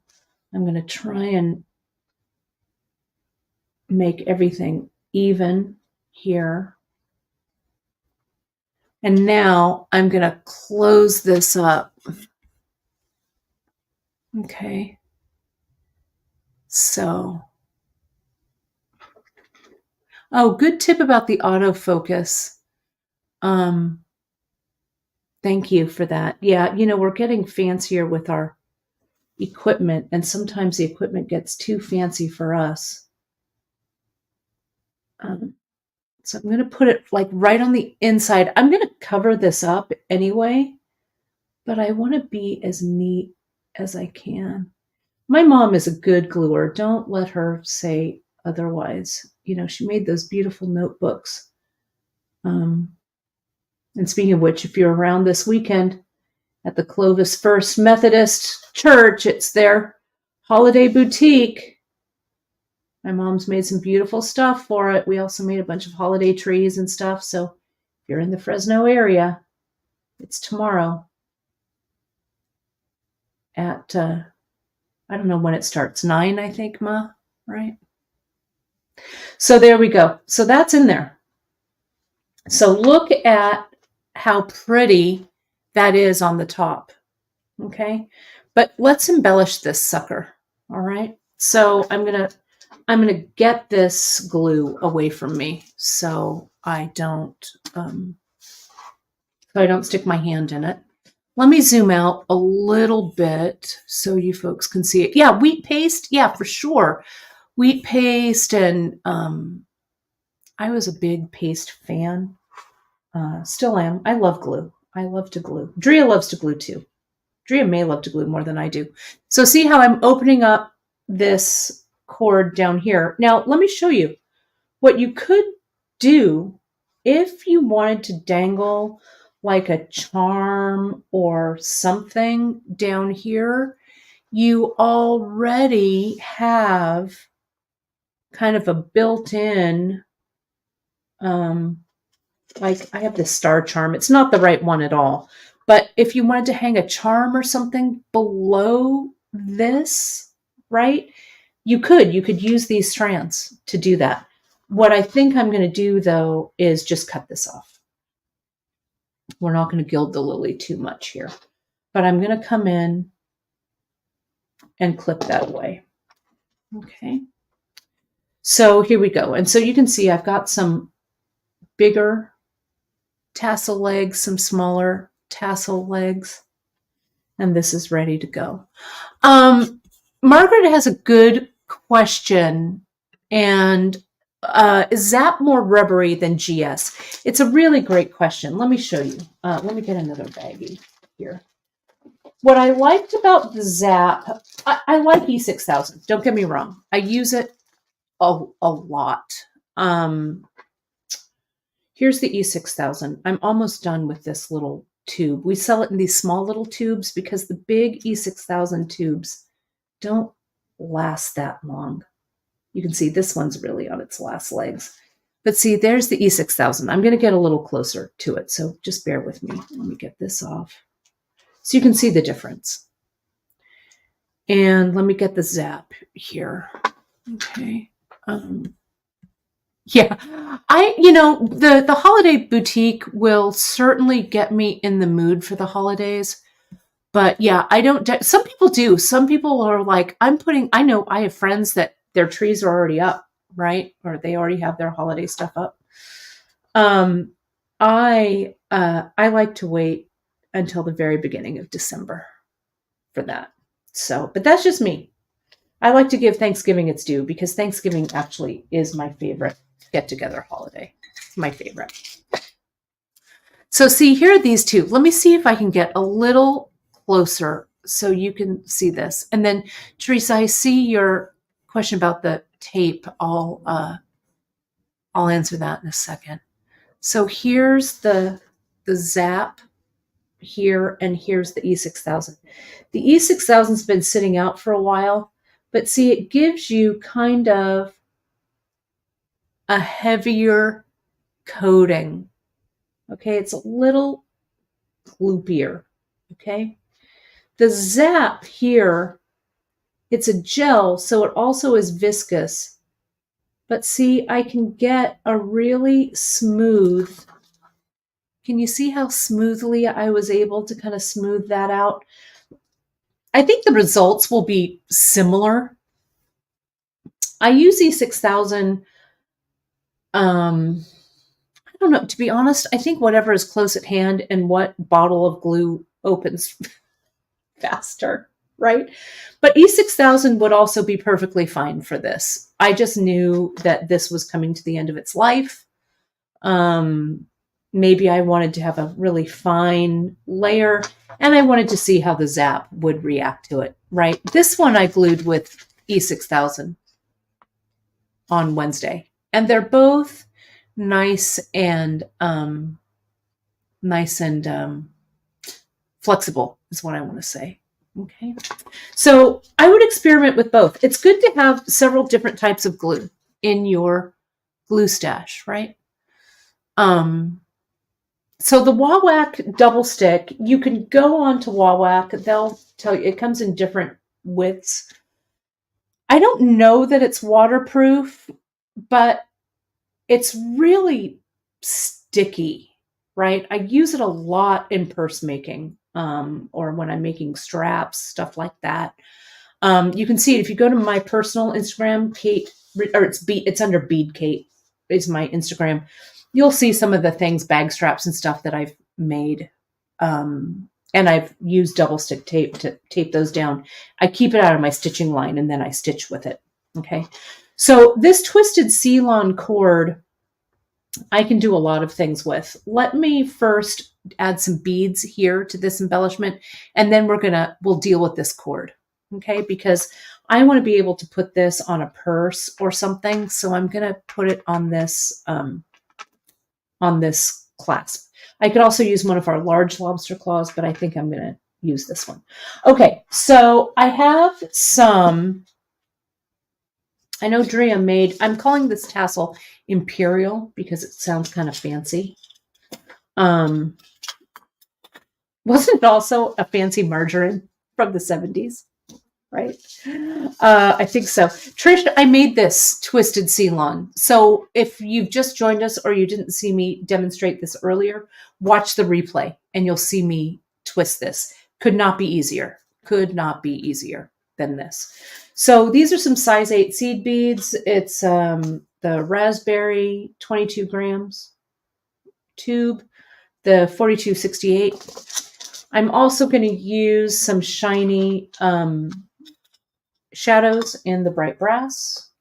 I'm going to try and make everything even here. And now I'm going to close this up. Okay. So, oh, good tip about the autofocus. Thank you for that. Yeah, you know, we're getting fancier with our equipment, and sometimes the equipment gets too fancy for us. So I'm going to put it like right on the inside. I'm going to cover this up anyway, but I want to be as neat as I can. My mom is a good gluer. Don't let her say otherwise. You know, she made those beautiful notebooks. And speaking of which, if you're around this weekend at the Clovis First Methodist Church, it's their holiday boutique. My mom's made some beautiful stuff for it. We also made a bunch of holiday trees and stuff. So if you're in the Fresno area, it's tomorrow at, I don't know when it starts, 9, I think, Ma, right? So there we go. So that's in there. So look at how pretty that is on the top. Okay. But let's embellish this sucker. All right. So I'm going to get this glue away from me so I don't stick my hand in it. Let me zoom out a little bit so you folks can see it. Yeah, wheat paste. Yeah, for sure. Wheat paste, and I was a big paste fan. Still am. I love glue. I love to glue. Drea loves to glue too. Drea may love to glue more than I do. So see how I'm opening up this cord down here. Now, let me show you what you could do if you wanted to dangle like a charm or something down here. You already have kind of a built-in, like I have this star charm. It's not the right one at all. But if you wanted to hang a charm or something below this, right, you could use these strands to do that. What I think I'm going to do, though, is just cut this off. We're not going to gild the lily too much here. But I'm going to come in and clip that away. Okay. So here we go. And so you can see I've got some bigger tassel legs, some smaller tassel legs, and this is ready to go. Margaret has a good question, and is Zap more rubbery than GS? It's a really great question. Let me show you. Let me get another baggie here. What I liked about the Zap, I like E6000. Don't get me wrong. I use it a lot. Here's the E6000. I'm almost done with this little tube. We sell it in these small little tubes because the big E6000 tubes don't last that long. You can see this one's really on its last legs. But see, there's the E6000. I'm going to get a little closer to it, so just bear with me. Let me get this off so you can see the difference. And let me get the Zap here. Okay. Yeah, the holiday boutique will certainly get me in the mood for the holidays. But yeah, I don't, some people do. Some people are like, I know I have friends that their trees are already up, right? Or they already have their holiday stuff up. I like to wait until the very beginning of December for that. So, but that's just me. I like to give Thanksgiving its due because Thanksgiving actually is my favorite get-together holiday. It's my favorite. So see, here are these two. Let me see if I can get a little closer so you can see this. And then, Teresa, I see your question about the tape. I'll answer that in a second. So here's the Zap here, and here's the E6000. The E6000's been sitting out for a while, but see, it gives you kind of a heavier coating. Okay, it's a little gloopier. Okay, the Zap here, it's a gel, so it also is viscous. But see, I can get a really smooth. Can you see how smoothly I was able to kind of smooth that out? I think the results will be similar. I use E6000. I don't know. To be honest, I think whatever is close at hand and what bottle of glue opens faster, right? But E6000 would also be perfectly fine for this. I just knew that this was coming to the end of its life. Maybe I wanted to have a really fine layer, and I wanted to see how the Zap would react to it, right? This one I glued with E6000 on Wednesday, and they're both nice and flexible is what I want to say. Okay, so I would experiment with both. It's good to have several different types of glue in your glue stash, right? So the Wah-Whack double stick, you can go on to Wah-Whack. They'll tell you it comes in different widths. I don't know that it's waterproof, but it's really sticky, right? I use it a lot in purse making, or when I'm making straps, stuff like that. You can see it if you go to my personal Instagram, Kate, or it's under Bead Kate is my Instagram. You'll see some of the things, bag straps and stuff that I've made and I've used double stick tape to tape those down. I keep it out of my stitching line and then I stitch with it. Okay. So this twisted Ceylon cord, I can do a lot of things with. Let me first add some beads here to this embellishment, and then we'll deal with this cord. Okay. Because I want to be able to put this on a purse or something. So I'm going to put it on this clasp. I could also use one of our large lobster claws, but I think I'm going to use this one. Okay, so I have some, I know Drea made, I'm calling this tassel Imperial because it sounds kind of fancy. Wasn't it also a fancy margarine from the 70s? Right? I think so. Trish, I made this twisted Ceylon. So if you've just joined us or you didn't see me demonstrate this earlier, watch the replay and you'll see me twist this. Could not be easier. Could not be easier than this. So these are some size 8 seed beads. It's the raspberry 22 grams tube, the 4268. I'm also going to use some shiny shadows in the bright brass.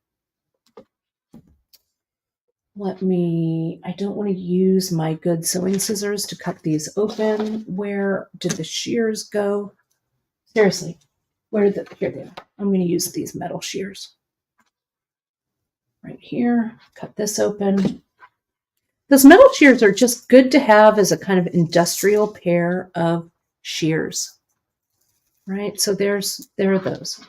I don't want to use my good sewing scissors to cut these open. Where did the shears go? Seriously, here they are. I'm going to use these metal shears. Right here, cut this open. Those metal shears are just good to have as a kind of industrial pair of shears. Right, so there are those.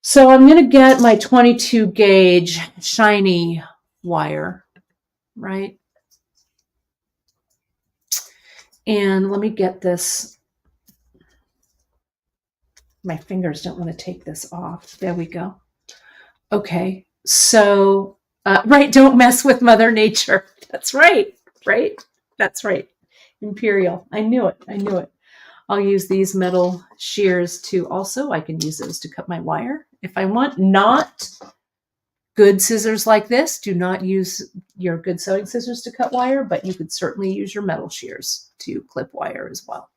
So I'm going to get my 22 gauge shiny wire, right? And let me get this. My fingers don't want to take this off. There we go. Okay, so, right, don't mess with Mother Nature. That's right, right? That's right. Imperial. I knew it. I knew it. I'll use these metal shears to also, I can use those to cut my wire if I want. Not good scissors like this. Do not use your good sewing scissors to cut wire, but you could certainly use your metal shears to clip wire as well.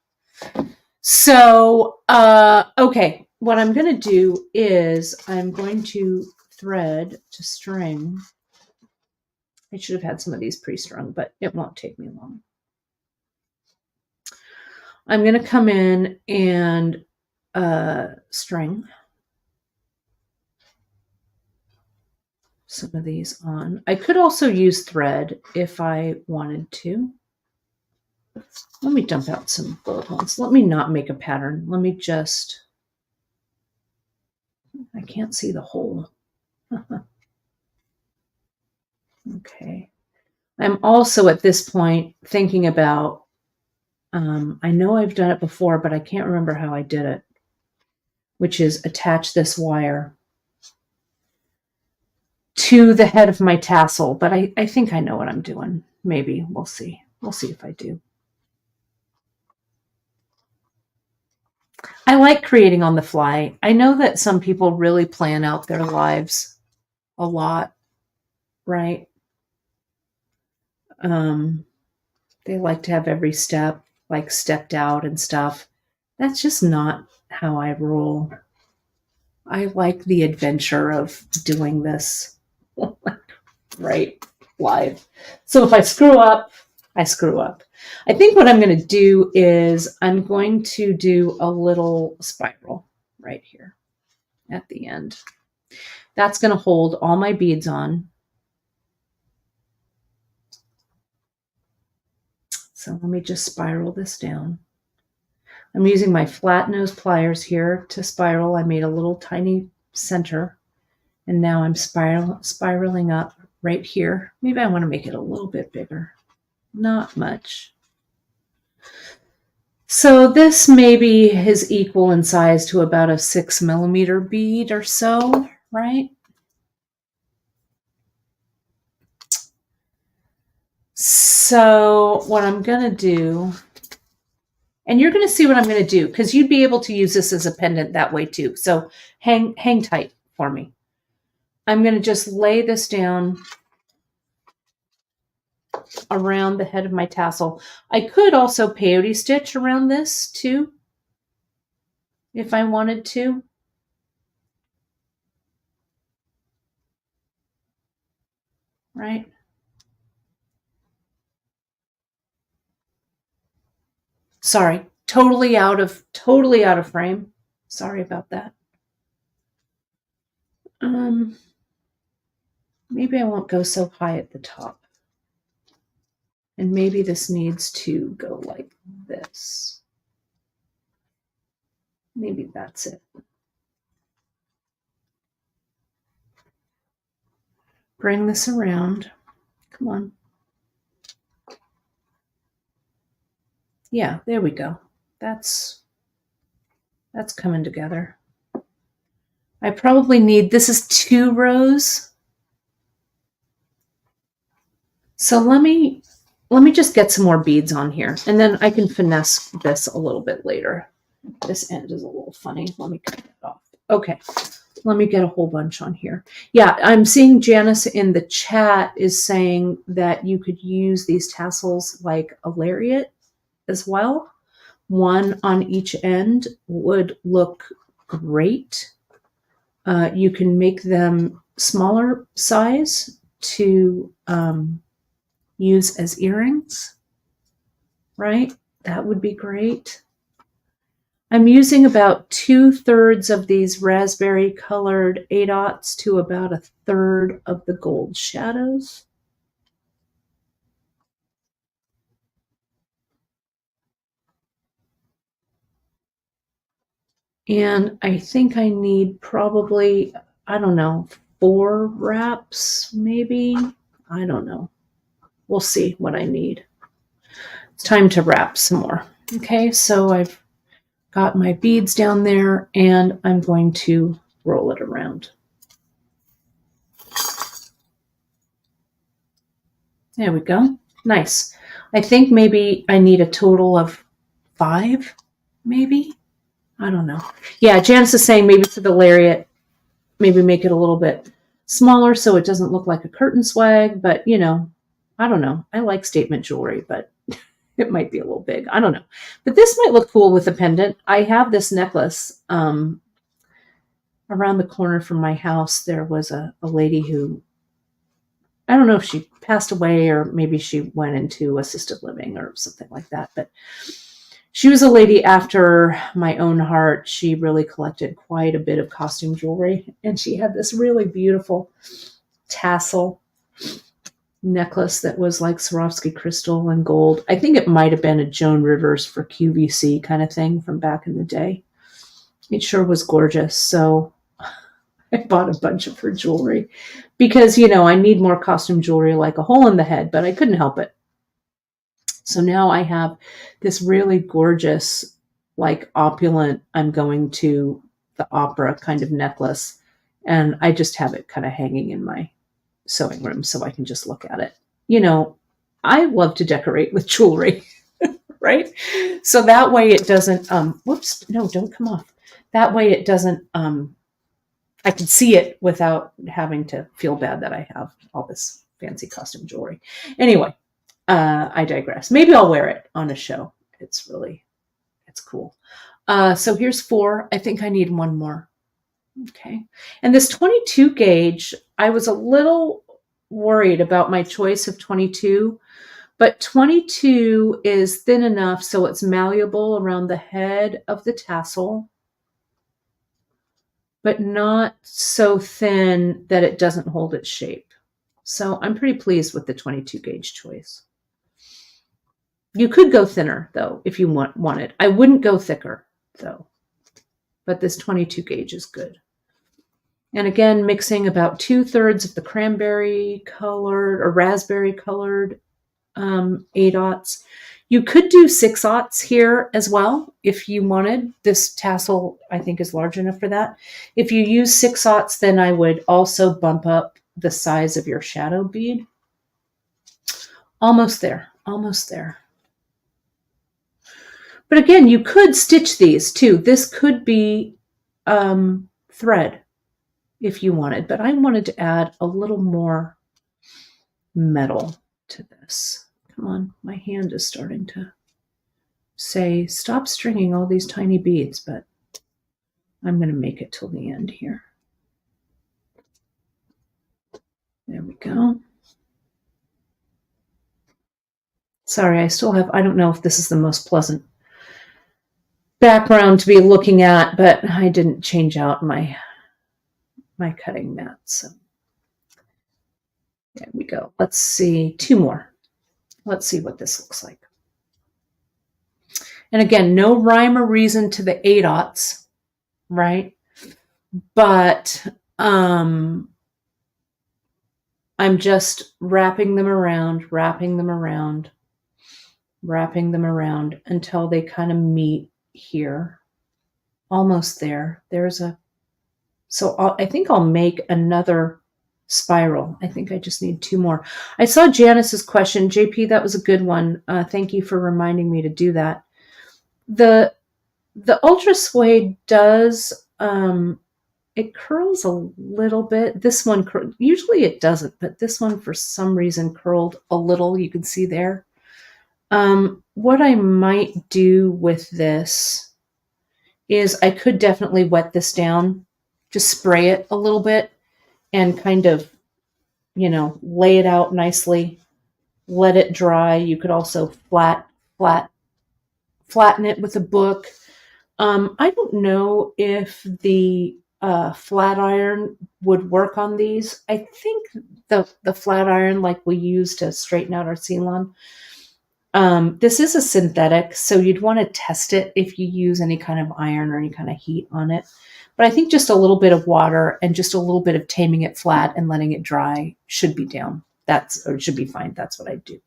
So, okay, what I'm going to do is I'm going to thread to string. I should have had some of these pre-strung, but it won't take me long. I'm going to come in and string some of these on. I could also use thread if I wanted to. Let me dump out some gold ones. Let me not make a pattern. Let me just, I can't see the hole. Okay. I'm also at this point thinking about, I know I've done it before, but I can't remember how I did it, which is attach this wire to the head of my tassel, but I think I know what I'm doing. Maybe. We'll see. We'll see if I do. I like creating on the fly. I know that some people really plan out their lives a lot, right? They like to have every step like stepped out and stuff. That's just not how I roll. I like the adventure of doing this right live. So if I screw up, I screw up. I think what I'm going to do is I'm going to do a little spiral right here at the end. That's going to hold all my beads on. So let me just spiral this down. I'm using my flat nose pliers here to spiral. I made a little tiny center, and now I'm spiraling up right here. Maybe I want to make it a little bit bigger. Not much. So this maybe is equal in size to about a 6 millimeter bead or so, right? So what I'm going to do, and you're going to see what I'm going to do, because you'd be able to use this as a pendant that way too. So hang tight for me. I'm going to just lay this down around the head of my tassel. I could also peyote stitch around this too, if I wanted to. Right? Sorry, totally out of frame. Sorry about that. Maybe I won't go so high at the top. And maybe this needs to go like this. Maybe that's it. Bring this around. Come on. Yeah, there we go. That's coming together. I probably need, this is 2 rows. So let me just get some more beads on here, and then I can finesse this a little bit later. This end is a little funny. Let me cut it off. Okay, let me get a whole bunch on here. Yeah, I'm seeing Janice in the chat is saying that you could use these tassels like a lariat as well. One on each end would look great. You can make them smaller size to use as earrings, right? That would be great. I'm using about 2/3 of these raspberry colored 8/0 to about 1/3 of the gold shadows. And I think I need probably, I don't know, 4 wraps maybe. I don't know. We'll see what I need. It's time to wrap some more. Okay, so I've got my beads down there and I'm going to roll it around. There we go. Nice. I think maybe I need a total of 5, maybe. I don't know. Yeah, Janice is saying maybe for the lariat, maybe make it a little bit smaller so it doesn't look like a curtain swag, but you know, I don't know. I like statement jewelry, but it might be a little big. I don't know. But this might look cool with a pendant. I have this necklace around the corner from my house. There was a lady who, I don't know if she passed away or maybe she went into assisted living or something like that, but she was a lady after my own heart. She really collected quite a bit of costume jewelry, and she had this really beautiful tassel necklace that was like Swarovski crystal and gold. I think it might have been a Joan Rivers for QVC kind of thing from back in the day. It sure was gorgeous. So I bought a bunch of her jewelry because, you know, I need more costume jewelry like a hole in the head, but I couldn't help it. So now I have this really gorgeous, like opulent, I'm going to the opera kind of necklace. And I just have it kind of hanging in my sewing room so I can just look at it. You know, I love to decorate with jewelry, right? So that way it doesn't, whoops, no, don't come off. That way it doesn't, I can see it without having to feel bad that I have all this fancy costume jewelry. Anyway, I digress. Maybe I'll wear it on a show. It's cool. So here's 4. I think I need 1 more. Okay. And this 22 gauge, I was a little worried about my choice of 22, but 22 is thin enough so it's malleable around the head of the tassel, but not so thin that it doesn't hold its shape. So I'm pretty pleased with the 22 gauge choice. You could go thinner, though, if you wanted. I wouldn't go thicker, though. But this 22 gauge is good. And again, mixing about 2/3 of the cranberry colored or raspberry colored 8/0. You could do 6/0 here as well if you wanted. This tassel, I think, is large enough for that. If you use 6/0, then I would also bump up the size of your shadow bead. Almost there. Almost there. But again, you could stitch these too. This could be thread if you wanted, but I wanted to add a little more metal to this. Come on, my hand is starting to say, stop stringing all these tiny beads, but I'm going to make it till the end here. There we go. Sorry, I don't know if this is the most pleasant background to be looking at, but I didn't change out my cutting mat. So there we go. Let's see, 2 more. Let's see what this looks like. And again, no rhyme or reason to the 8/aughts, right? But I'm just wrapping them around until they kind of meet here. Almost there. So I think I'll make another spiral. I think I just need 2 more. I saw Janice's question. JP, that was a good one. Thank you for reminding me to do that. The UltraSuede does, it curls a little bit. This one, usually it doesn't, but this one for some reason curled a little. You can see there. What I might do with this is I could definitely wet this down, just spray it a little bit and kind of, lay it out nicely, let it dry. You could also flatten it with a book. I don't know if the flat iron would work on these. I think the flat iron like we use to straighten out our Ceylon, this is a synthetic, so you'd want to test it if you use any kind of iron or any kind of heat on it. But I think just a little bit of water and just a little bit of taming it flat and letting it dry should be down. Or should be fine. That's what I do.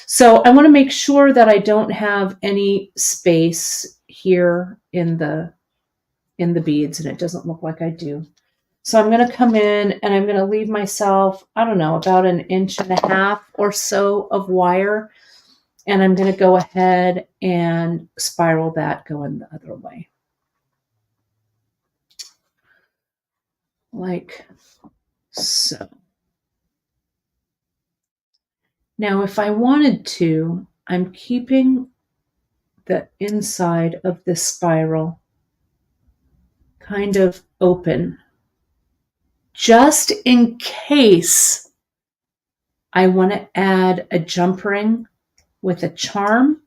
So I want to make sure that I don't have any space here in the beads, and it doesn't look like I do. So I'm going to come in and I'm going to leave myself, I don't know, about 1.5 inches or so of wire. And I'm going to go ahead and spiral that going the other way. Like so. Now, if I wanted to, I'm keeping the inside of this spiral kind of open, just in case I want to add a jump ring with a charm.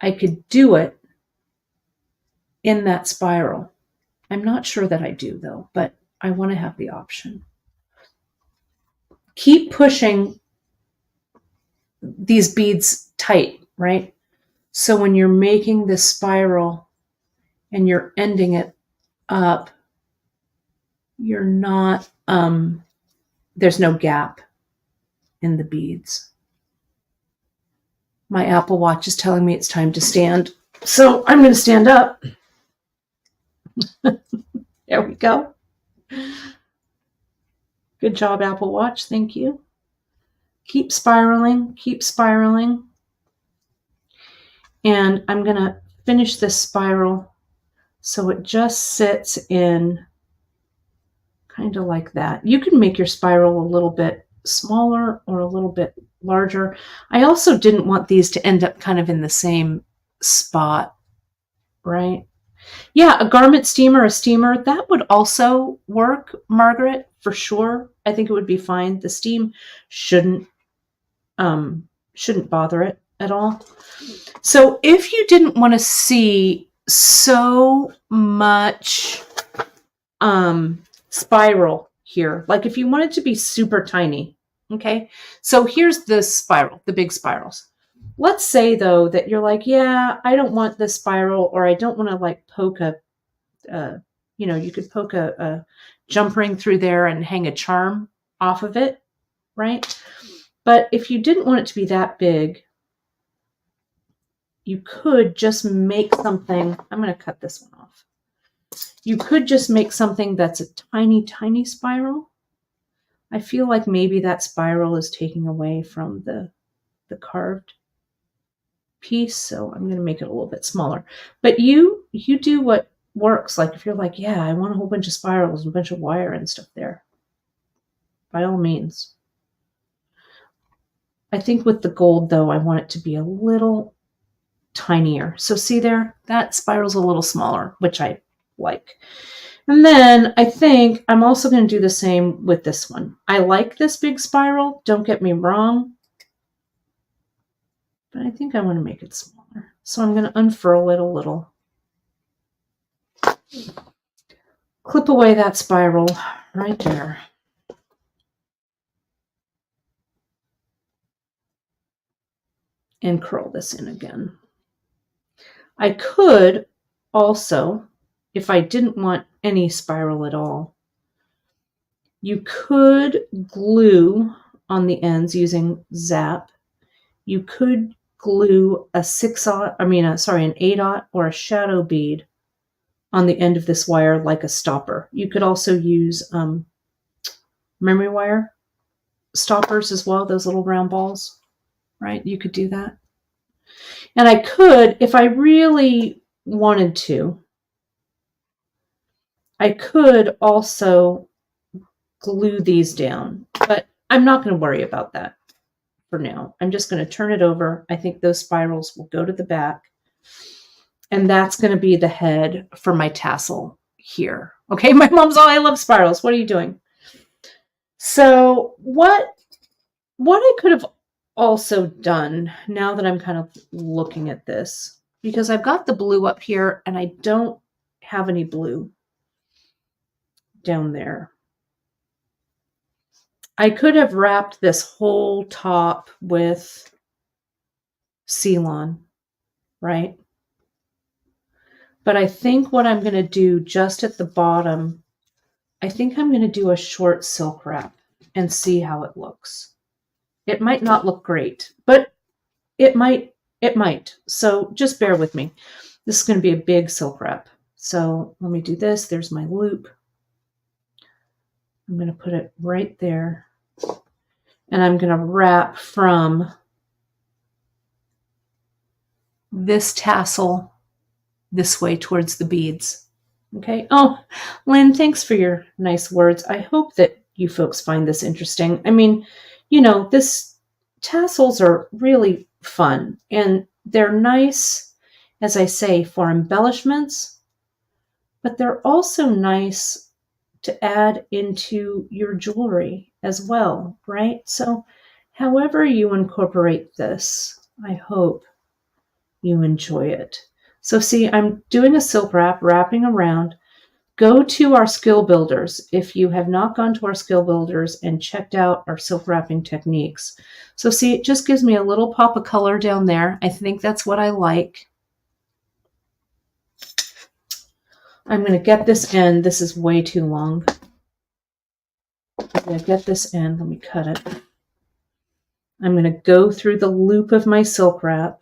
I could do it in that spiral. I'm not sure that I do though, but I want to have the option. Keep pushing these beads tight, right? So when you're making this spiral and you're ending it up, you're not, there's no gap in the beads. My Apple Watch is telling me it's time to stand. So I'm going to stand up. There we go. Good job, Apple Watch. Thank you. Keep spiraling, keep spiraling. And I'm going to finish this spiral so it just sits in kind of like that. You can make your spiral a little bit smaller or a little bit larger. I also didn't want these to end up kind of in the same spot, right? Yeah, a garment steamer, a steamer, that would also work, Margaret, for sure. I think it would be fine. The steam shouldn't bother it at all. So if you didn't want to see so much spiral here, like if you want it to be super tiny, okay? So here's the spiral, the big spirals. Let's say though that you're like, yeah, I don't want this spiral, or I don't want to like poke you could poke a jump ring through there and hang a charm off of it, right? But if you didn't want it to be that big, you could just make something. I'm going to cut this one off. You could just make something that's a tiny, tiny spiral. I feel like maybe that spiral is taking away from the carved piece, so I'm going to make it a little bit smaller. But you do what works. Like if you're like, yeah, I want a whole bunch of spirals and a bunch of wire and stuff there, by all means. I think with the gold though, I want it to be a little tinier. So see there, that spiral's a little smaller, which I like. And then I think I'm also going to do the same with this one. I like this big spiral, don't get me wrong, but I think I want to make it smaller. So I'm going to unfurl it a little. Clip away that spiral right there. And curl this in again. I could also, if I didn't want any spiral at all, you could glue on the ends using Zap. You could glue a 8/0 or a shadow bead on the end of this wire like a stopper. You could also use memory wire stoppers as well, those little round balls, right? You could do that. And I could, if I really wanted to, I could also glue these down, but I'm not going to worry about that for now. I'm just going to turn it over. I think those spirals will go to the back, and that's going to be the head for my tassel here. Okay, my mom's all, I love spirals. What are you doing? So what I could have also done, now that I'm kind of looking at this, because I've got the blue up here and I don't have any blue down there. I could have wrapped this whole top with Ceylon, right? But I think what I'm going to do just at the bottom, I think I'm going to do a short silk wrap and see how it looks. It might not look great, but it might. So just bear with me. This is going to be a big silk wrap. So let me do this. There's my loop. I'm going to put it right there. And I'm going to wrap from this tassel this way towards the beads. Okay. Oh, Lynn, thanks for your nice words. I hope that you folks find this interesting. I mean, you know, tassels are really fun and they're nice, as I say, for embellishments, but they're also nice to add into your jewelry as well, right? So however you incorporate this, I hope you enjoy it. So see, I'm doing a silk wrap, wrapping around. Go to our skill builders if you have not gone to our skill builders and checked out our silk wrapping techniques. So see, it just gives me a little pop of color down there. I think that's what I like. I'm going to get this end. This is way too long. I'm going to get this end. Let me cut it. I'm going to go through the loop of my silk wrap.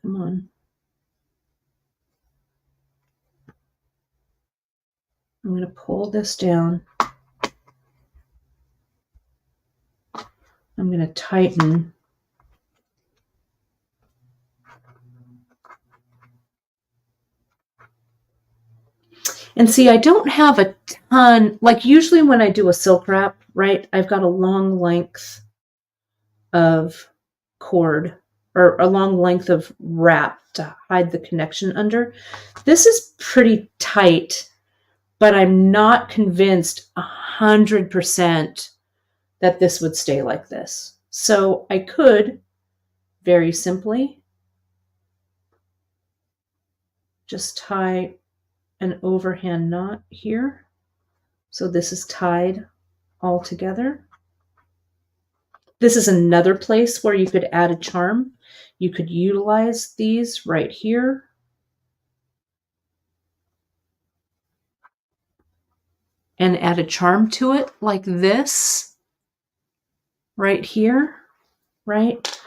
Come on. I'm going to pull this down. I'm going to tighten. And see, I don't have a ton, like usually when I do a silk wrap, right, I've got a long length of cord or a long length of wrap to hide the connection under. This is pretty tight, but I'm not convinced 100% that this would stay like this. So I could very simply just tie an overhand knot here. So this is tied all together. This is another place where you could add a charm. You could utilize these right here. And add a charm to it like this right here, right?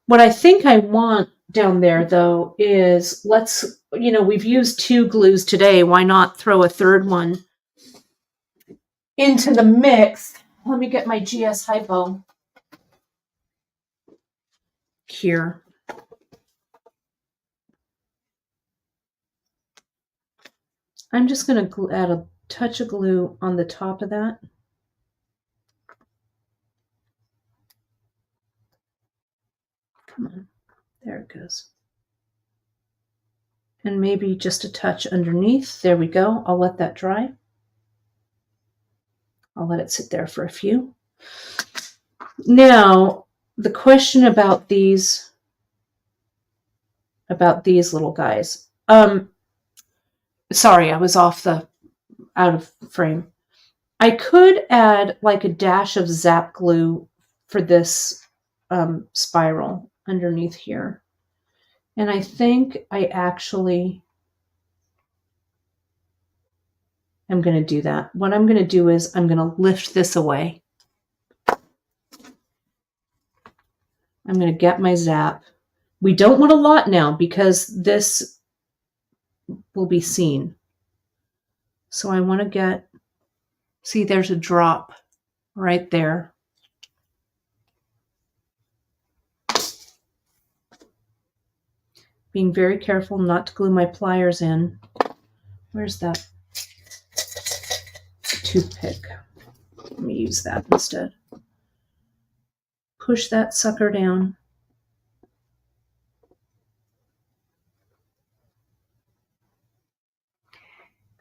What I think I want down there though is we've used 2 glues today. Why not throw a third one into the mix? Let me get my GS Hypo here. I'm just going to add a touch of glue on the top of that. Come on. There it goes. And maybe just a touch underneath. There we go. I'll let that dry. I'll let it sit there for a few. Now, the question about these little guys. Sorry, I was out of frame. I could add like a dash of Zap glue for this spiral underneath here. And I think I actually am going to do that. What I'm going to do is I'm going to lift this away. I'm going to get my Zap. We don't want a lot now because this will be seen. So I want to get, see, there's a drop right there. Being very careful not to glue my pliers in. Where's that toothpick? Let me use that instead. Push that sucker down.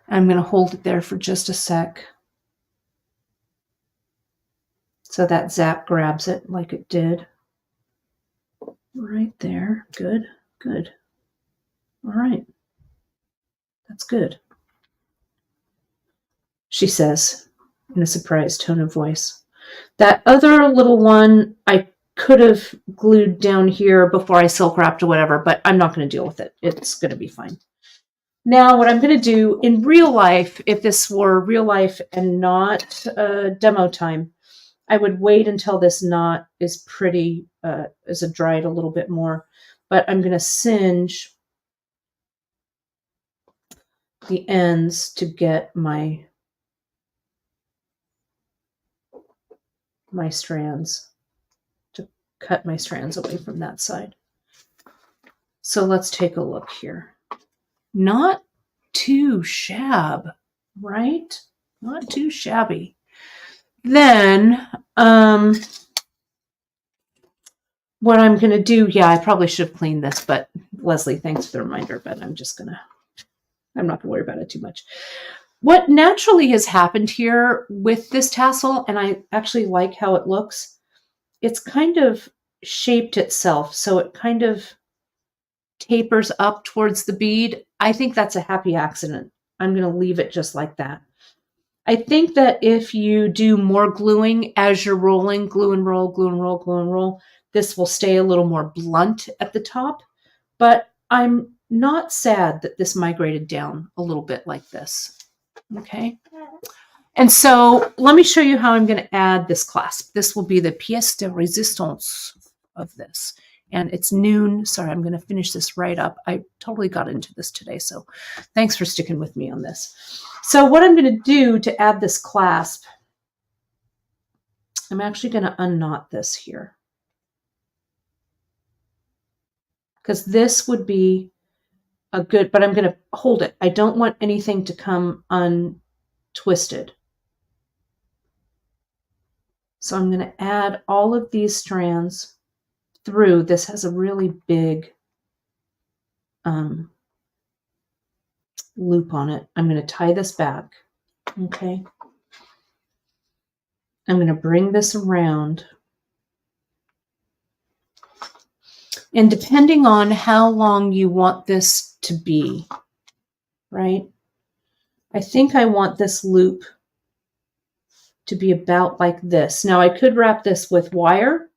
I'm going to hold it there for just a sec. So that Zap grabs it like it did. Right there. Good, good. All right. That's good, she says in a surprised tone of voice. That other little one I could have glued down here before I silk wrapped or whatever, but I'm not going to deal with it. It's going to be fine. Now, what I'm going to do in real life, if this were real life and not demo time, I would wait until this knot is pretty, is dried a little bit more. But I'm going to singe the ends to get my strands, to cut my strands away from that side. So let's take a look here. Not too shabby, right? Not too shabby. Then, what I'm going to do, yeah, I probably should have cleaned this, but Leslie, thanks for the reminder, but I'm not going to worry about it too much. What naturally has happened here with this tassel, and I actually like how it looks, it's kind of shaped itself, so it kind of tapers up towards the bead. I think that's a happy accident. I'm going to leave it just like that. I think that if you do more gluing as you're rolling, glue and roll, glue and roll, glue and roll, this will stay a little more blunt at the top. But I'm not sad that this migrated down a little bit like this. Okay. And so let me show you how I'm going to add this clasp. This will be the pièce de résistance of this. And it's noon. Sorry, I'm going to finish this right up. I totally got into this today, so thanks for sticking with me on this. So what I'm going to do to add this clasp, I'm actually going to unknot this here. Because this would be a good, but I'm going to hold it. I don't want anything to come untwisted. So I'm going to add all of these strands through. This has a really big loop on it. I'm going to tie this back. Okay. I'm going to bring this around. And depending on how long you want this to be, right? I think I want this loop to be about like this. Now I could wrap this with wire,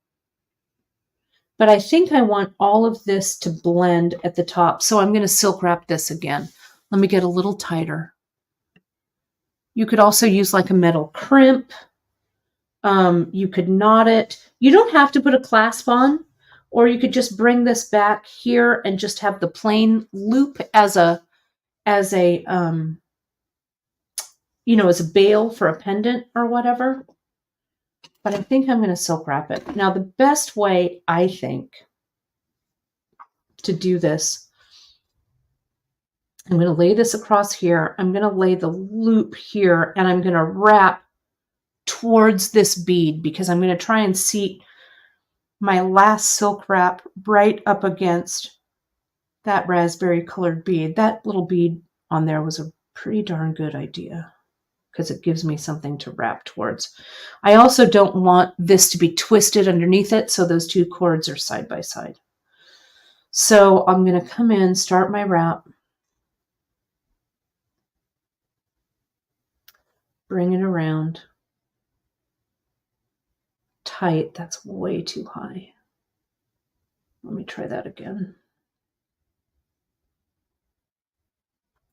but I think I want all of this to blend at the top. So I'm going to silk wrap this again. Let me get a little tighter. You could also use like a metal crimp. You could knot it. You don't have to put a clasp on, or you could just bring this back here and just have the plain loop as a you know, as a bail for a pendant or whatever. But I think I'm going to silk wrap it. Now, the best way, I think, to do this, I'm going to lay this across here. I'm going to lay the loop here, and I'm going to wrap towards this bead because I'm going to try and seat my last silk wrap right up against that raspberry colored bead. That little bead on there was a pretty darn good idea because it gives me something to wrap towards. I also don't want this to be twisted underneath it, so those two cords are side by side. So I'm going to come in, start my wrap, bring it around tight. That's way too high. Let me try that again.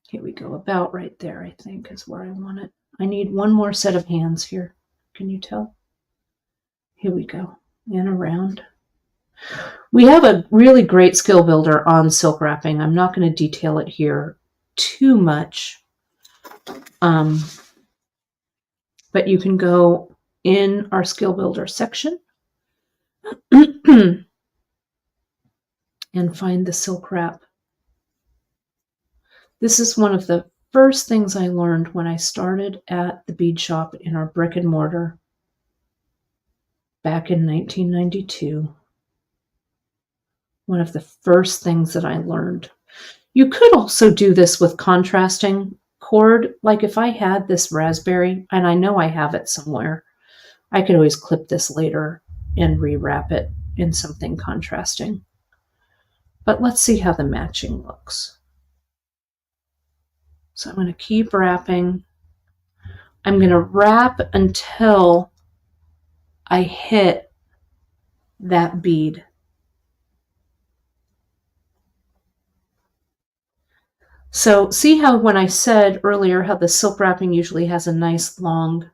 Here we go, about right there, I think, is where I want it. I need one more set of hands here. Can you tell? Here we go, and around. We have a really great skill builder on silk wrapping. I'm not going to detail it here too much, but you can go in our skill builder section and find the silk wrap. This is one of the first things I learned when I started at the bead shop in our brick and mortar back in 1992. One of the first things that I learned. You could also do this with contrasting cord. Like if I had this raspberry, and I know I have it somewhere, I could always clip this later and rewrap it in something contrasting. But let's see how the matching looks. So I'm going to keep wrapping. I'm going to wrap until I hit that bead. So see how when I said earlier how the silk wrapping usually has a nice long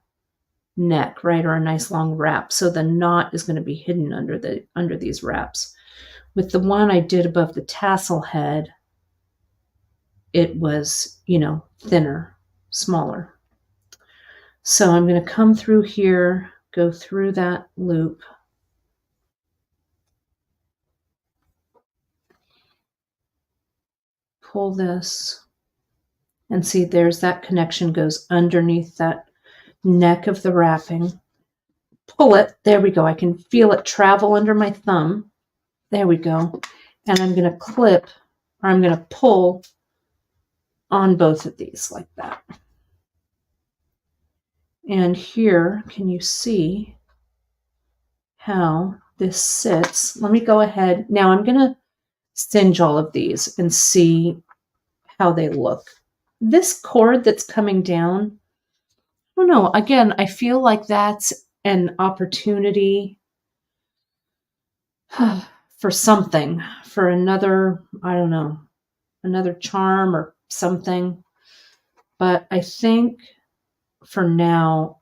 neck, right, or a nice long wrap. So the knot is going to be hidden under these wraps. With the one I did above the tassel head, it was, thinner, smaller. So I'm going to come through here, go through that loop. Pull this and see there's that connection goes underneath that neck of the wrapping. Pull it. There we go. I can feel it travel under my thumb. There we go. And I'm going to clip, or I'm going to pull on both of these like that. And here, can you see how this sits? Let me go ahead. Now I'm going to singe all of these and see how they look. This cord that's coming down, I don't know. Again, I feel like that's an opportunity for something, for another, I don't know, another charm or something. But I think for now,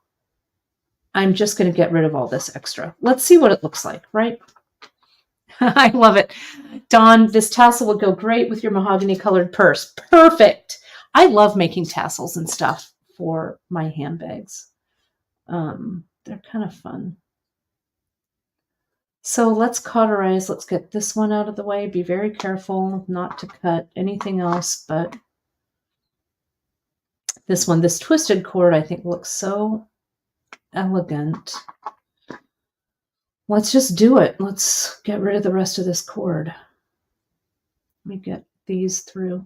I'm just going to get rid of all this extra. Let's see what it looks like, right? I love it. Dawn, this tassel would go great with your mahogany colored purse. Perfect. I love making tassels and stuff for my handbags. They're kind of fun. So let's cauterize. Let's get this one out of the way. Be very careful not to cut anything else, but this one, this twisted cord, I think looks so elegant. Let's just do it. Let's get rid of the rest of this cord. Let me get these through.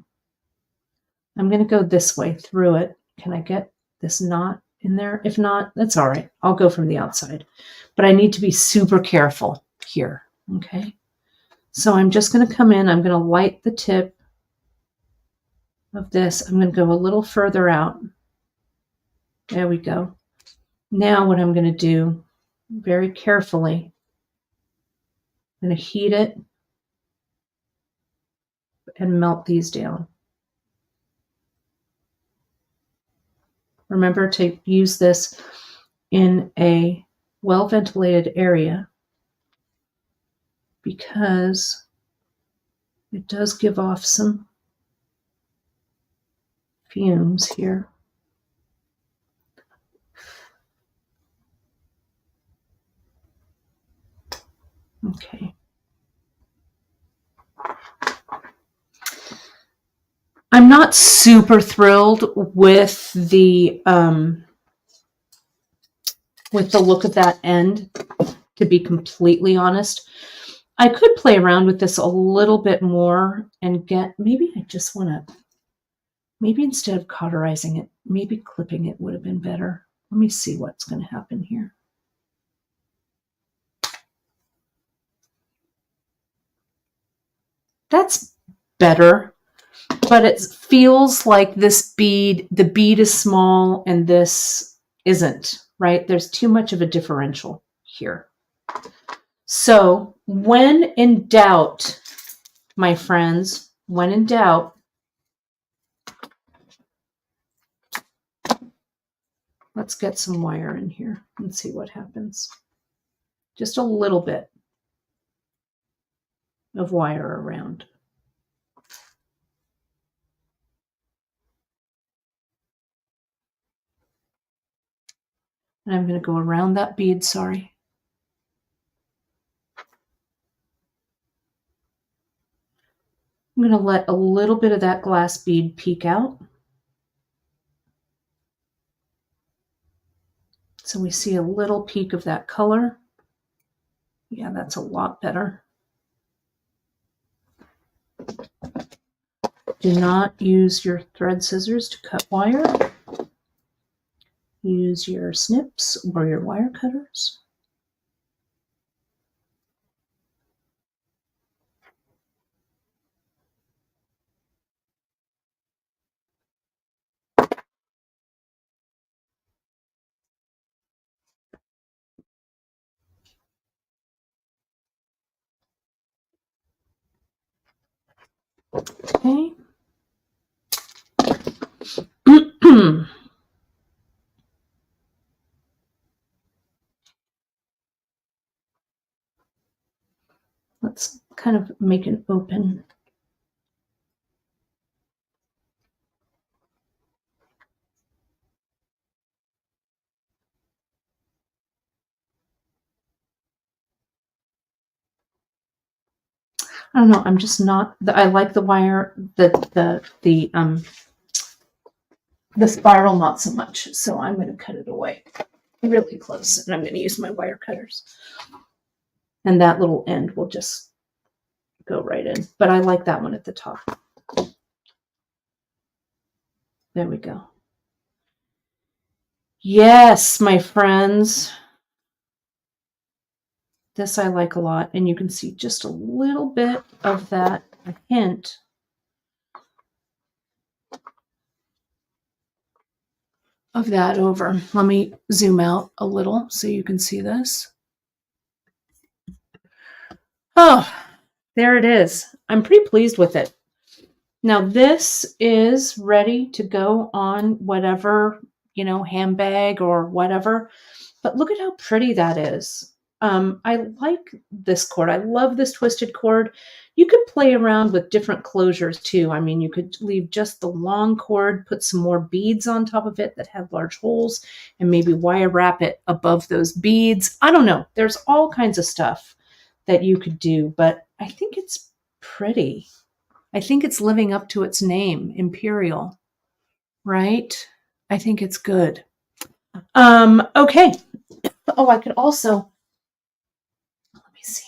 I'm going to go this way through it. Can I get this knot in there? If not, that's all right. I'll go from the outside. But I need to be super careful here, okay? So I'm just going to come in. I'm going to light the tip of this. I'm going to go a little further out. There we go. Now what I'm going to do, very carefully, I'm going to heat it and melt these down. Remember to use this in a well-ventilated area because it does give off some fumes here. Okay. I'm not super thrilled with the look of that end. to be completely honest. I could play around with this a little bit more and get, maybe I just want to, maybe instead of cauterizing it, maybe clipping it would have been better. Let me see what's going to happen here. That's better, but it feels like this bead, the bead is small and this isn't, right? There's too much of a differential here. So when in doubt, my friends, when in doubt, let's get some wire in here and see what happens. Just a little bit of wire around. And I'm going to go around that bead, sorry. I'm going to let a little bit of that glass bead peek out. So we see a little peek of that color. Yeah, that's a lot better. Do not use your thread scissors to cut wire. Use your snips or your wire cutters. Okay. Let's kind of make an open. I don't know. I'm just not. I like the wire. The spiral not so much. So I'm going to cut it away really close, and I'm going to use my wire cutters. And that little end will just go right in. But I like that one at the top. There we go. Yes, my friends. This I like a lot. And you can see just a little bit of that, a hint of that over. Let me zoom out a little so you can see this. Oh, there it is. I'm pretty pleased with it. Now this is ready to go on whatever, handbag or whatever. But look at how pretty that is. I like this cord. I love this twisted cord. You could play around with different closures too. I mean, you could leave just the long cord, put some more beads on top of it that have large holes, and maybe wire wrap it above those beads. I don't know. There's all kinds of stuff that you could do, but I think it's pretty. I think it's living up to its name, Imperial, right? I think it's good. Okay. Oh, I could also, let me see.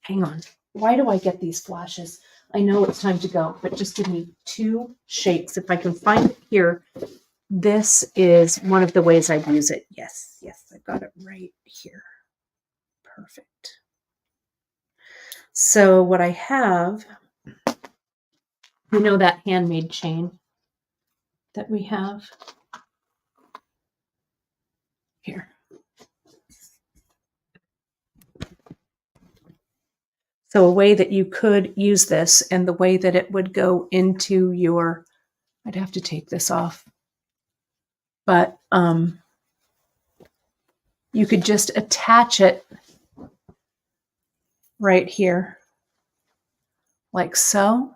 Hang on. Why do I get these flashes? I know it's time to go, but just give me 2 shakes. If I can find it here, this is one of the ways I use it. Yes, I got it right here. Perfect. So what I have, that handmade chain that we have here. So a way that you could use this and the way that it would go into your, I'd have to take this off, but you could just attach it right here, like so.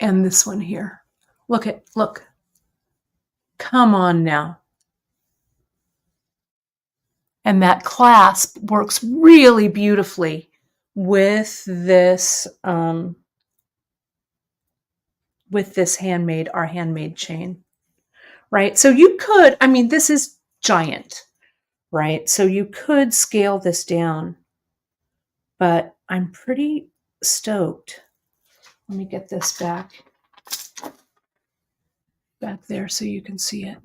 And this one here. Look. Come on now. And that clasp works really beautifully with this our handmade chain. right? So you could, I mean, this is giant, right? So you could scale this down, but I'm pretty stoked. Let me get this back there so you can see it.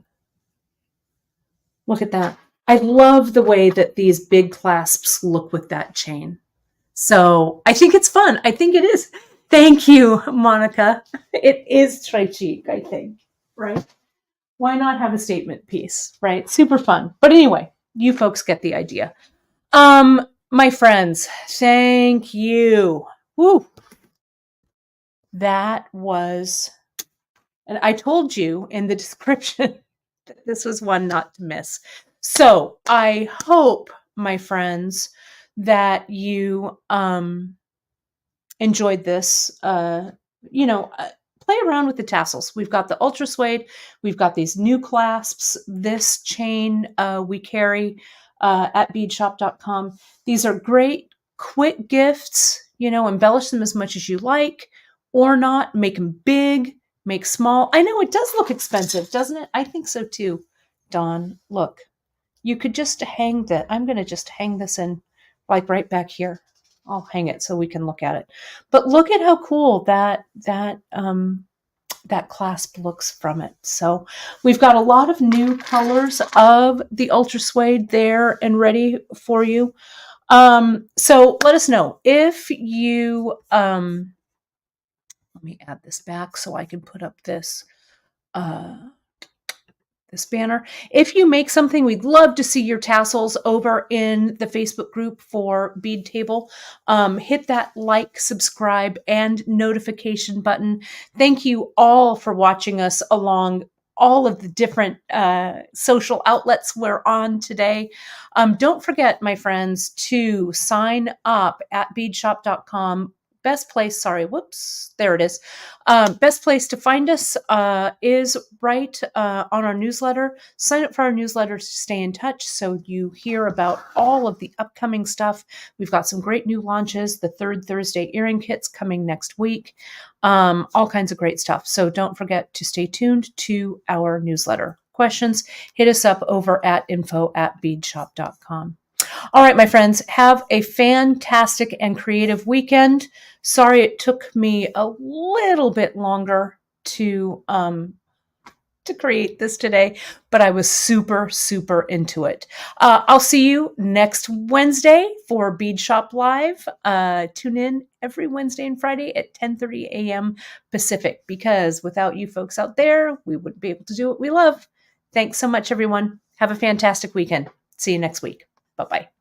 Look at that. I love the way that these big clasps look with that chain. So I think it's fun. I think it is. Thank you, Monica. It is très chic, I think, right? Why not have a statement piece, right? Super fun. But anyway, you folks get the idea. My friends, thank you. Woo. That was, and I told you in the description that this was one not to miss. So I hope, my friends, that you enjoyed this. Play around with the tassels. We've got the UltraSuede. We've got these new clasps. This chain we carry at beadshop.com. These are great, quick gifts. Embellish them as much as you like or not. Make them big, make small. I know it does look expensive, doesn't it? I think so too, Dawn. Look, you could just hang that. I'm going to just hang this in like right back here. I'll hang it so we can look at it. But look at how cool that clasp looks from it. So we've got a lot of new colors of the UltraSuede there and ready for you. So let us know if you let me add this back so I can put up this banner. If you make something, we'd love to see your tassels over in the Facebook group for Bead Table. Hit that like, subscribe, and notification button. Thank you all for watching us along all of the different social outlets we're on today. Don't forget, my friends, to sign up at beadshop.com. Best place, there it is. Best place to find us is right on our newsletter. Sign up for our newsletter to stay in touch so you hear about all of the upcoming stuff. We've got some great new launches, the Third Thursday earring kits coming next week, all kinds of great stuff. So don't forget to stay tuned to our newsletter. Questions, hit us up over at info@beadshop.com. All right, my friends, have a fantastic and creative weekend. Sorry it took me a little bit longer to create this today, but I was super, super into it. I'll see you next Wednesday for Bead Shop Live. Tune in every Wednesday and Friday at 10:30 a.m. Pacific, because without you folks out there, we wouldn't be able to do what we love. Thanks so much, everyone. Have a fantastic weekend. See you next week. Bye-bye.